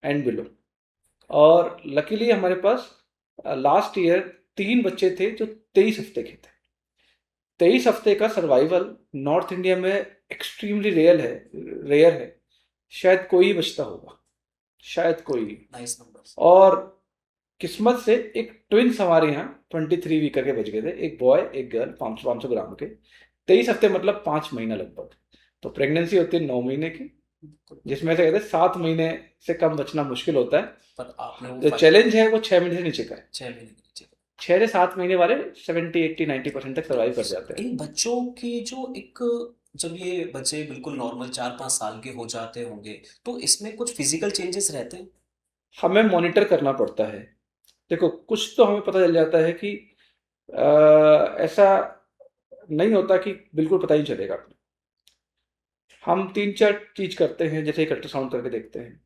B: एंड बिलो। और लकीली हमारे पास लास्ट ईयर 3 बच्चे थे जो 23 हफ्ते के थे। 23 हफ्ते का सर्वाइवल नॉर्थ इंडिया में एक्सट्रीमली रेयर है। शायद कोई ही बचता होगा, शायद कोई।
A: Nice numbers.
B: और किस्मत से एक ट्विंस हमारे यहाँ 23 वीक के बच गए थे, एक बॉय एक गर्ल, 500 ग्राम के। 23 हफ्ते मतलब 5 महीना लगभग। तो प्रेगनेंसी होती है 9 महीने की, जिसमें से कहते हैं 7 महीने से कम बचना मुश्किल होता है।
A: पर आपने वो
B: जो चैलेंज है वो 6 महीने से नीचे का है।
A: 6 महीने के नीचे।
B: 6 से 7 महीने वाले 70, 80, 90% तक सर्वाइव कर जाते हैं।
A: इन बच्चों की जो एक, जब ये बच्चे बिल्कुल नॉर्मल 4-5 साल के हो जाते होंगे तो इसमें कुछ फिजिकल चेंजेस रहते हैं?
B: हमें मॉनिटर करना पड़ता है। देखो कुछ तो हमें पता चल जाता है कि ऐसा नहीं होता कि बिल्कुल पता ही चलेगा। हम 3-4 चीज करते हैं, जैसे एक अल्ट्रासाउंड करके देखते हैं।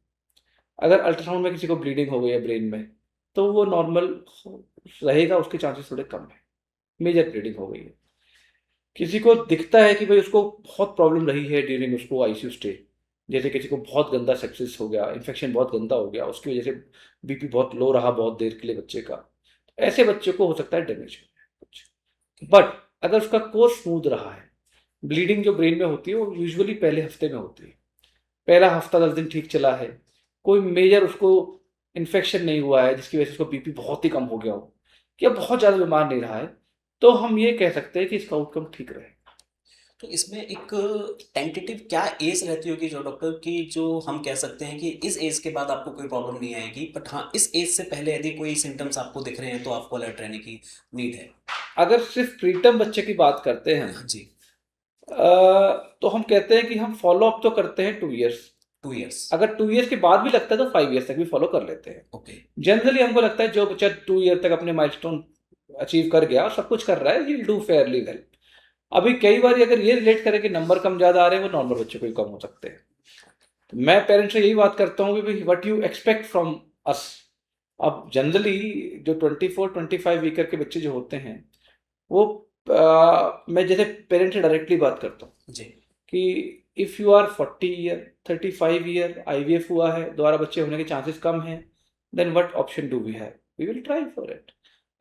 B: अगर अल्ट्रासाउंड में किसी को ब्लीडिंग हो गई है ब्रेन में, तो वो नॉर्मल रहेगा, उसके चांसेस थोड़े कम है। मेजर ब्लीडिंग हो गई है। किसी को दिखता है कि भाई उसको बहुत प्रॉब्लम रही है ड्यूरिंग उसको आईसीयू स्टे, जैसे किसी को बहुत गंदा सेप्सिस हो गया, इन्फेक्शन बहुत गंदा हो गया, उसकी वजह से बीपी बहुत लो रहा बहुत देर के लिए बच्चे का, ऐसे बच्चे को हो सकता है डैमेज हो कुछ। बट अगर उसका कोर्स स्मूथ रहा है, ब्लीडिंग जो ब्रेन में होती है वो यूजुअली पहले हफ्ते में होती है। पहला हफ्ता 10 दिन ठीक चला है, कोई मेजर उसको इन्फेक्शन नहीं हुआ है जिसकी वजह से उसको बीपी बहुत ही कम हो गया हो, या बहुत ज़्यादा बीमार नहीं रहा है, तो हम ये कह सकते हैं कि इसका आउटकम ठीक रहे।
A: तो इसमें एक टेंटेटिव क्या एज रहती होगी जो डॉक्टर की, जो हम कह सकते हैं कि इस एज के बाद आपको कोई प्रॉब्लम नहीं आएगी, बट हाँ इस एज से पहले यदि कोई सिम्टम्स आपको दिख रहे हैं तो आपको अलर्ट रहने की नीड है?
B: अगर सिर्फ प्रीटर्म बच्चे की बात करते हैं
A: जी।
B: तो हम कहते हैं कि हम फॉलो अप तो करते हैं 2 इयर्स।
A: 2 इयर्स।
B: अगर 2 इयर्स के बाद भी लगता है तो 5 इयर्स तक भी फॉलो कर लेते हैं।
A: ओके।
B: जनरली हमको लगता है जो बच्चा 2 ईयर तक अपने माइलस्टोन अचीव कर गया और सब कुछ कर रहा है, ही डू फेयरली वेल। अभी कई बार अगर ये रिलेट करें कि नंबर कम ज़्यादा आ रहे हैं, वो नॉर्मल बच्चों को ही कम हो सकते हैं। तो मैं पेरेंट्स से यही बात करता हूँ कि what you expect from us. अब जनरली जो 24-25 वीकर के बच्चे जो होते हैं वो मैं जैसे पेरेंट्स से डायरेक्टली बात करता हूँ
A: जी।
B: कि if you are 40 year 35 year IVF हुआ है, दोबारा बच्चे होने के चांसेस कम हैं, then what option do we have? We will try for it.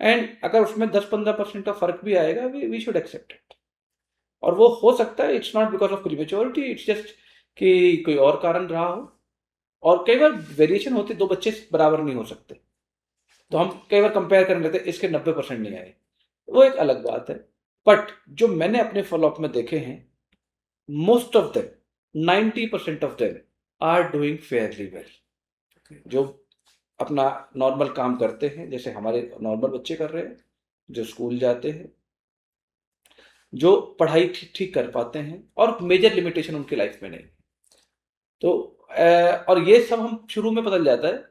B: And अगर उसमें 10-15% का फर्क भी आएगा, वी शुड एक्सेप्ट इट। और वो हो सकता है it's not because of prematurity, it's just कि कोई और कारण रहा हो। और कई बार वेरिएशन होती, 2 बच्चे बराबर नहीं हो सकते, तो हम कई बार कंपेयर करने लेते हैं, इसके 90% नहीं आए, वो एक अलग बात है। बट जो मैंने अपने फॉलोअप में देखे हैं, most of them 90% of them are doing fairly well. जो अपना नॉर्मल काम करते हैं जैसे हमारे नॉर्मल बच्चे कर रहे हैं, जो स्कूल जाते हैं, जो पढ़ाई ठीक ठीक कर पाते हैं, और मेजर लिमिटेशन उनकी लाइफ में नहीं। तो और ये सब हम शुरू में पता चल जाता है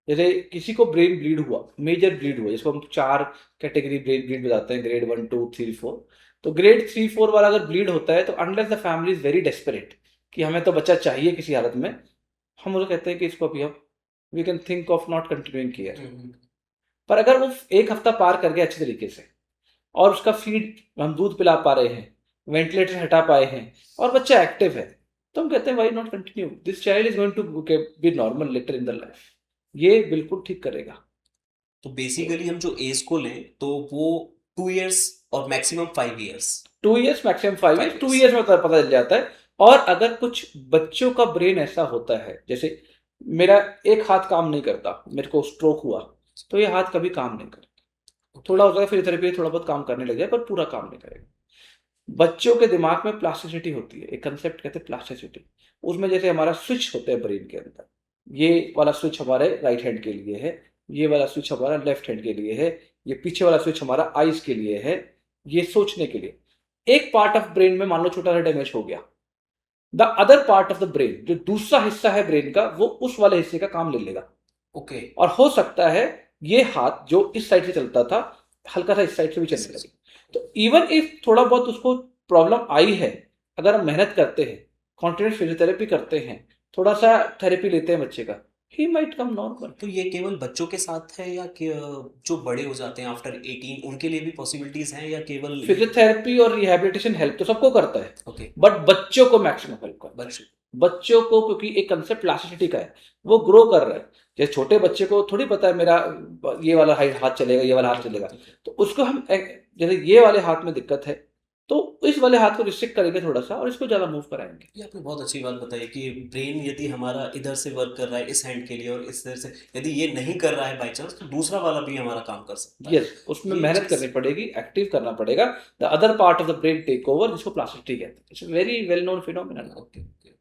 B: जैसे किसी को ब्रेन ब्लीड हुआ, मेजर ब्लीड हुआ, जिसको हम 4 कैटेगरी ब्रेन ब्लीड बताते हैं, ग्रेड 1 2 3 4। तो ग्रेड 3 4 वाला अगर ब्लीड होता है, तो unless the family is very desperate कि हमें तो बच्चा चाहिए किसी हालत में, हम उसे कहते हैं कि इसको अभी हम we can think of not continuing care. पर अगर वो 1 हफ्ता पार कर गया अच्छे तरीके से, और उसका फीड हम दूध पिला पा रहे हैं, वेंटिलेटर हटा पाए हैं, और बच्चा एक्टिव है, तो हम कहते हैं why not continue, this child is going to be normal later in the life. ये बिल्कुल ठीक करेगा।
A: तो बेसिकली हम जो एज को लें तो वो 2 इयर्स और maximum 5 years.
B: 2 years maximum 5 years, 2
A: 5 years.
B: Years में पता चल जाता है। और अगर कुछ बच्चों का ब्रेन ऐसा होता है, जैसे मेरा एक हाथ काम नहीं करता, मेरे को स्ट्रोक हुआ, तो ये हाथ कभी काम नहीं करेगा। थोड़ा हो जाएगा फिजियोथेरेपी, थोड़ा बहुत काम करने लग जाए, पर पूरा काम नहीं करेगा। बच्चों के दिमाग में प्लास्टिसिटी होती है, एक कंसेप्ट कहते हैं प्लास्टिसिटी। उसमें जैसे हमारा स्विच होते हैं ब्रेन के अंदर, ये वाला स्विच हमारे राइट हैंड के लिए है, ये वाला स्विच हमारा लेफ्ट हैंड के लिए है, ये पीछे वाला स्विच हमारा आईज के लिए है, ये सोचने के लिए। एक पार्ट ऑफ ब्रेन में मान लो छोटा सा डैमेज हो गया, the other part of the brain, जो दूसरा हिस्सा है ब्रेन का, वो उस वाले हिस्से का काम ले लेगा।
A: ओके।
B: और हो सकता है ये हाथ जो इस साइड से चलता था, हल्का सा इस साइड से भी चलने लगे। तो इवन इफ थोड़ा बहुत उसको प्रॉब्लम आई है, अगर हम मेहनत करते हैं, कॉन्टिन्यूस फिजियोथेरेपी करते हैं, थोड़ा सा थेरेपी लेते हैं बच्चे का, ही माइट कम नॉर्मल।
A: तो ये केवल बच्चों के साथ है या कि जो बड़े हो जाते हैं आफ्टर 18 उनके लिए भी पॉसिबिलिटीज हैं या केवल?
B: फिजियोथेरेपी और रिहैबिलिटेशन हेल्प तो सबको करता है,
A: ओके।
B: बट बच्चों को मैक्सिमम हेल्प करता है।
A: बच्चों।
B: बच्चों को, क्योंकि एक कंसेप्ट प्लास्टिसिटी का है, वो ग्रो कर रहा है। जैसे छोटे बच्चे को थोड़ी पता है मेरा ये वाला हाथ चलेगा, ये वाला हाथ चलेगा, तो उसको हम जैसे ये वाले हाथ में दिक्कत है, तो इस वाले हाथ को रिस्ट्रिक्ट करेंगे थोड़ा सा, और इसको ज़्यादा मूव कराएंगे।
A: ये आपने बहुत अच्छी बात बताई कि ब्रेन यदि हमारा इधर से वर्क कर रहा है इस हैंड के लिए और इस तरह से यदि ये नहीं कर रहा है बाई चांस, तो दूसरा वाला भी हमारा काम कर सकता है।
B: यस, उसमें
A: ये
B: मेहनत
A: चीज
B: करनी पड़ेगी, एक्टिव करना पड़ेगा। The other part of the brain take over, जिसको प्लास्टिसिटी कहते हैं। It's very well known phenomenon.
A: Okay okay.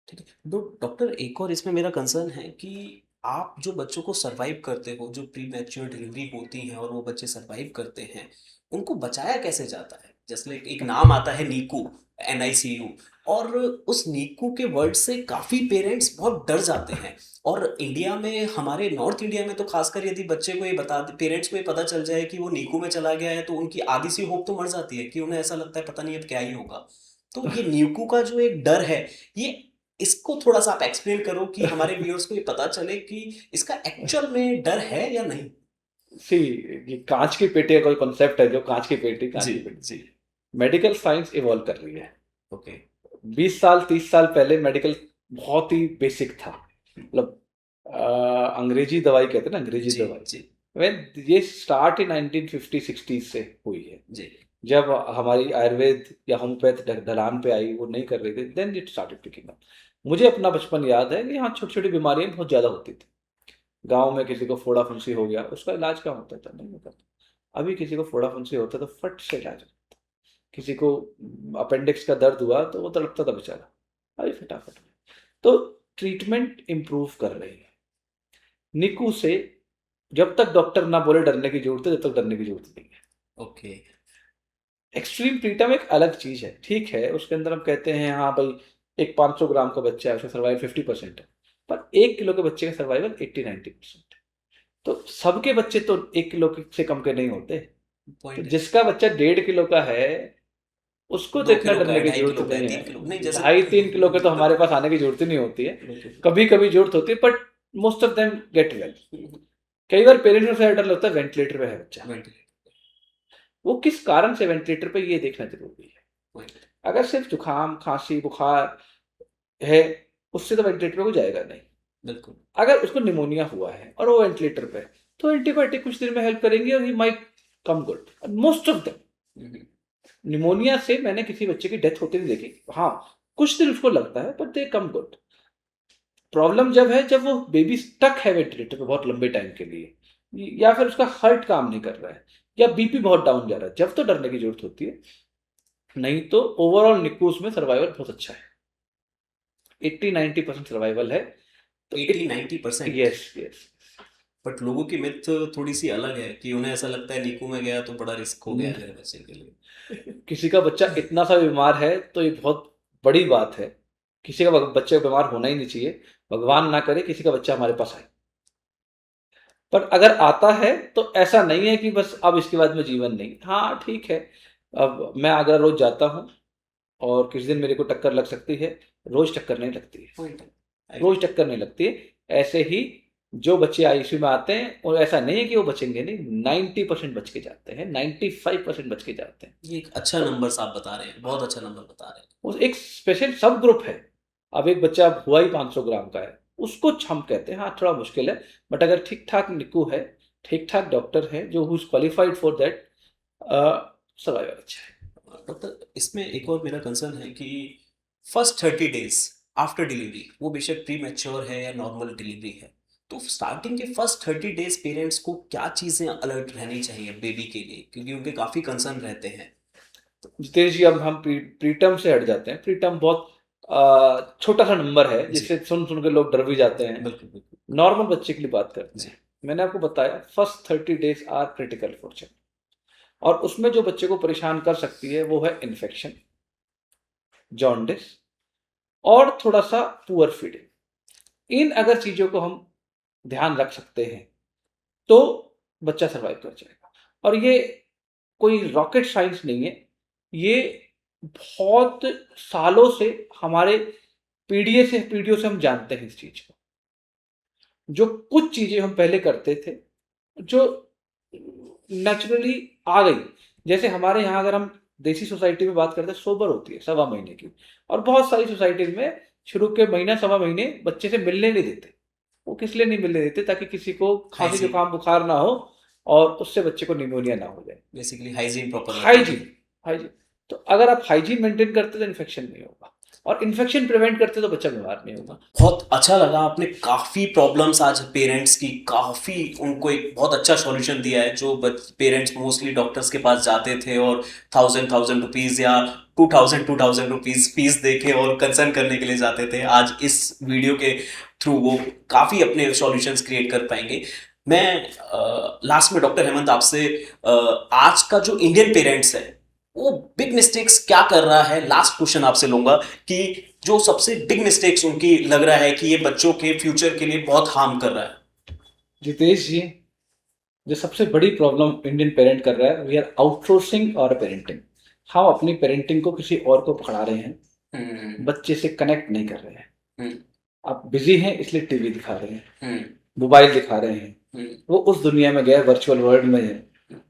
A: ठीक है। तो डॉक्टर एक और इसमें मेरा कंसर्न है कि आप जो बच्चों को सरवाइव करते हो, जो प्री मैच्योर डिलीवरी होती है और वो बच्चे सरवाइव करते हैं, उनको बचाया कैसे जाता है? जैसे एक नाम आता है नीकू, NICU, और उस नीकू के वर्ड से काफ़ी पेरेंट्स बहुत डर जाते हैं। और इंडिया में, हमारे नॉर्थ इंडिया में तो खासकर यदि बच्चे को ये बता पेरेंट्स को ये पता चल जाए कि वो नीकू में चला गया है, तो उनकी आधी सी होप तो मर जाती है कि उन्हें ऐसा लगता है पता नहीं अब क्या ही होगा। तो ये नीकू का जो एक डर है, ये इसको थोड़ा सा आप एक्सप्लेन करो कि हमारे व्यूअर्स को ये पता चले कि इसका एक्चुअल में डर है या नहीं।
B: सी, ये कांच की पेटी का कोई कॉन्सेप्ट है, जो कांच की पेटी, कांच
A: जी
B: की पेटी।
A: जी।
B: मेडिकल साइंस इवॉल्व कर रही है।
A: ओके।
B: 20 साल 30 साल पहले मेडिकल बहुत ही बेसिक था, मतलब अंग्रेजी दवाई कहते हैं ना, अंग्रेजी
A: जी
B: दवाई।
A: जी
B: When ये स्टार्ट ही 1950-60 से हुई है,
A: जी।
B: जब हमारी आयुर्वेद या होम्योपैथ ढलान पे आई, वो नहीं कर रहे थे, then it started picking up. मुझे अपना बचपन याद है कि यहाँ छोटी छोटी बीमारियां बहुत ज़्यादा होती थी। गांव में किसी को फोड़ा फुंसी हो गया, उसका इलाज क्या होता था, नहीं होता था। अभी किसी को फोड़ा फुंसी होता तो फट से इलाज होता था। किसी को अपेंडिक्स का दर्द हुआ तो वो तड़पता था बेचारा, अभी फटाफट। तो ट्रीटमेंट इम्प्रूव कर रही है। निकू से जब तक डॉक्टर ना बोले डरने की जरूरत है, जब तक डरने की जरूरत नहीं है।
A: ओके।
B: एक्सट्रीम प्रीटर्म एक अलग चीज है, ठीक है, उसके अंदर हम कहते हैं हाँ भाई, एक 500 ग्राम का बच्चा है, उसका सर्वाइवल 50% है, पर 1 किलो के बच्चे का सर्वाइवल 80-90%। तो सबके बच्चे तो 1 किलो से कम के नहीं होते। तो
A: पॉइंट है।
B: जिसका बच्चा 1.5 किलो का है, उसको तो
A: 2
B: इतना
A: किलो का
B: डरने
A: है,
B: की
A: 2.5
B: जरूरत
A: किलो का है,
B: नहीं
A: 3 किलो नहीं,
B: है।
A: जैसे
B: 2.5-3 किलो के तो हमारे पास आने की जरूरत ही नहीं होती है। कभी कभी जरूरत होती है, but most of them get well. कई बार पेरेंट्स को डर लगता है वेंटिलेटर पे है बच्चा, वो किस कारण से वेंटिलेटर पे, ये देखना जरूरी है। अगर सिर्फ जुकाम खांसी बुखार है, उससे तो वेंटिलेटर पे वो जाएगा नहीं।
A: बिल्कुल।
B: अगर उसको निमोनिया हुआ है और वो वेंटिलेटर पे है, तो एंटीबायोटिक कुछ दिन में हेल्प करेंगे और he might come good. Most of them pneumonia से मैंने किसी बच्चे की डेथ होती नहीं देखी, हाँ कुछ दिन उसको लगता है, but they come good. Problem जब है, जब वो बेबी स्टक है वेंटिलेटर पे बहुत लंबे टाइम के लिए, या फिर उसका हार्ट काम नहीं कर रहा है, या बीपी बहुत डाउन जा रहा है, जब तो डरने की जरूरत होती है। नहीं तो ओवरऑल निकूस में सर्वाइवल बहुत अच्छा है, 80-90% सर्वाइवल है। तो
A: 80-90%?
B: Yes yes.
A: बट लोगों की मिथ थोड़ी सी अलग है कि उन्हें ऐसा लगता है नीकू में गया तो बड़ा रिस्क हो गया मेरे बच्चे के लिए।
B: किसी का बच्चा इतना सा बीमार है तो ये बहुत बड़ी बात है। किसी का बच्चे का बीमार होना ही नहीं चाहिए, भगवान ना करे किसी का बच्चा हमारे पास आए। पर अगर आता है तो ऐसा नहीं है कि बस अब इसके बाद में जीवन नहीं। हाँ, ठीक है, अब मैं आगरा रोज़ जाता हूँ और किसी दिन मेरे को टक्कर लग सकती है, रोज़ टक्कर नहीं लगती है,
A: पॉइंट है।
B: रोज़ टक्कर नहीं लगती है। ऐसे ही जो बच्चे आईसीयू में आते हैं और ऐसा नहीं है कि वो बचेंगे नहीं, 90% बच के जाते हैं, 95% बच के जाते हैं।
A: ये एक अच्छा नंबर आप बता रहे हैं, बहुत अच्छा नंबर बता रहे हैं।
B: उस एक स्पेशल सब ग्रुप है। अब एक बच्चा हुआ ही 500 ग्राम का है, उसको हम कहते हैं हाँ थोड़ा मुश्किल है, बट अगर ठीक ठाक निकू है, ठीक ठाक डॉक्टर है जो who is qualified for that, survival अच्छा है।
A: डॉक्टर, इसमें एक और मेरा कंसर्न है कि फर्स्ट 30 डेज आफ्टर डिलीवरी, वो बेशक प्री मैच्योर है या नॉर्मल डिलीवरी है, तो स्टार्टिंग के फर्स्ट 30 डेज पेरेंट्स को क्या चीज़ें अलर्ट रहनी चाहिए बेबी के लिए, क्योंकि उनके काफ़ी कंसर्न रहते हैं।
B: जितेश जी, अब हम प्रीटर्म से हट जाते हैं। प्रीटर्म बहुत छोटा सा नंबर है
A: जी।
B: जिससे सुन सुन के लोग डर भी जाते हैं।
A: बिल्कुल बिल्कुल।
B: नॉर्मल बच्चे के लिए बात करते
A: जी।
B: हैं। मैंने आपको बताया first 30 days are critical for child, और उसमें जो बच्चे को परेशान कर सकती है वो है इन्फेक्शन, जॉन्डिस और थोड़ा सा पुअर फीडिंग। इन अगर चीज़ों को हम ध्यान रख सकते हैं तो बच्चा सर्वाइव कर जाएगा। और ये कोई रॉकेट साइंस नहीं है, ये बहुत सालों से हमारे पीढ़ियों से हम जानते हैं इस चीज़ को। जो कुछ चीज़ें हम पहले करते थे जो नेचुरली आ गई, जैसे हमारे यहाँ अगर हम देसी सोसाइटी में बात करते हैं, सोबर होती है 1.25 महीने की, और बहुत सारी सोसाइटी में शुरू के महीना 1.25 महीने बच्चे से मिलने नहीं देते। वो किस लिए नहीं मिलने देते? ताकि किसी को खांसी
A: हाइजीन,
B: जुकाम बुखार ना हो और उससे बच्चे को निमोनिया ना हो जाए।
A: Basically hygiene proper
B: hygiene, hygiene. तो अगर आप हाइजीन मेंटेन करते तो इन्फेक्शन नहीं होगा, और इन्फेक्शन प्रिवेंट करते तो बच्चा बीमार नहीं होगा।
A: बहुत अच्छा लगा, आपने काफ़ी प्रॉब्लम्स आज पेरेंट्स की, काफ़ी उनको एक बहुत अच्छा सॉल्यूशन दिया है। जो पेरेंट्स मोस्टली डॉक्टर्स के पास जाते थे और 1000 रुपीज़ या 2000 रुपीज़ फीस दे के और कंसर्न करने के लिए जाते थे, आज इस वीडियो के थ्रू वो काफ़ी अपने सॉल्यूशंस क्रिएट कर पाएंगे। मैं लास्ट में डॉक्टर हेमंत आपसे आज का जो इंडियन पेरेंट्स है वो बिग मिस्टेक्स क्या कर रहा है, लास्ट क्वेश्चन आपसे लूंगा कि जो सबसे बिग मिस्टेक्स उनकी लग रहा है कि ये बच्चों के फ्यूचर के लिए बहुत हार्म कर रहा है।
B: जितेश जी, जो सबसे बड़ी प्रॉब्लम इंडियन पेरेंट कर रहा है, वी आर आउटसोर्सिंग और पेरेंटिंग। हम अपनी पेरेंटिंग को किसी और को पकड़ा रहे हैं, बच्चे से कनेक्ट नहीं कर रहे हैं। आप बिजी हैं इसलिए टीवी दिखा रहे हैं, मोबाइल दिखा रहे हैं, वो उस दुनिया में गया, वर्चुअल वर्ल्ड में है,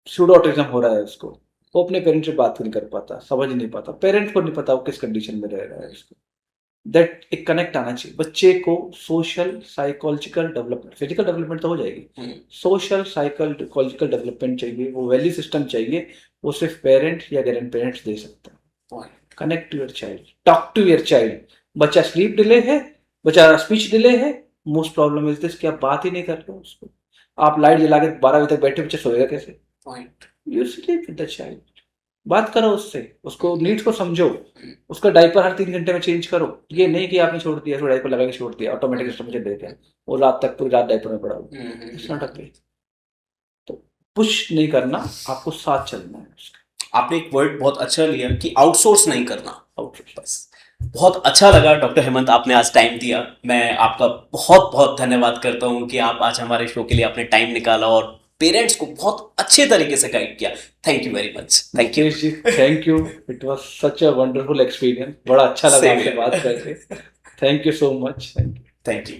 B: सूडो ऑटिज्म हो रहा है उसको। वो अपने पेरेंट्स से बात नहीं कर पाता, समझ नहीं पाता, पेरेंट्स को नहीं पता वो किस कंडीशन में रह रहा है उसको। दैट एक कनेक्ट आना चाहिए बच्चे को। Social psychological development, physical development तो हो जाएगी, सोशल साइकोलॉजिकल डेवलपमेंट चाहिए, वो वैल्यू सिस्टम चाहिए, वो सिर्फ पेरेंट्स या ग्रैंड पेरेंट्स दे सकते हैं। Connect to your child, talk to your child. बच्चा स्लीप डिले है, बच्चा स्पीच डिले है, मोस्ट प्रॉब्लम इज दिस कि आप बात ही नहीं कर रहे हो उसको। आप लाइट जला के 12 बजे तक बैठे, बच्चा सोएगा कैसे? You sleep with the child, बात करो उससे, उसको नीड्स को समझो, उसका डायपर हर 3 घंटे में चेंज करो। ये नहीं कि आपने छोड़ दिया, डायपर लगा के छोड़ दिया, ऑटोमेटिक सिस्टम चल देते हैं, वो रात तक पूरी रात डायपर में पड़ा हुआ। It's not okay. तो पुश नहीं करना, आपको साथ चलना है उसके।
A: आपने एक वर्ड बहुत अच्छा लिया कि आउटसोर्स नहीं करना,
B: आउटसोर्स।
A: बस। बहुत अच्छा लगा डॉक्टर हेमंत, आपने आज टाइम दिया। मैं आपका बहुत बहुत धन्यवाद करता हूं कि आप आज हमारे शो के लिए आपने टाइम निकाला और पेरेंट्स को बहुत अच्छे तरीके से गाइड किया। Thank you very much. Thank you.
B: Thank you, it was such a wonderful experience. बड़ा अच्छा लगा आपसे बात करके। Thank you so much.
A: Thank you.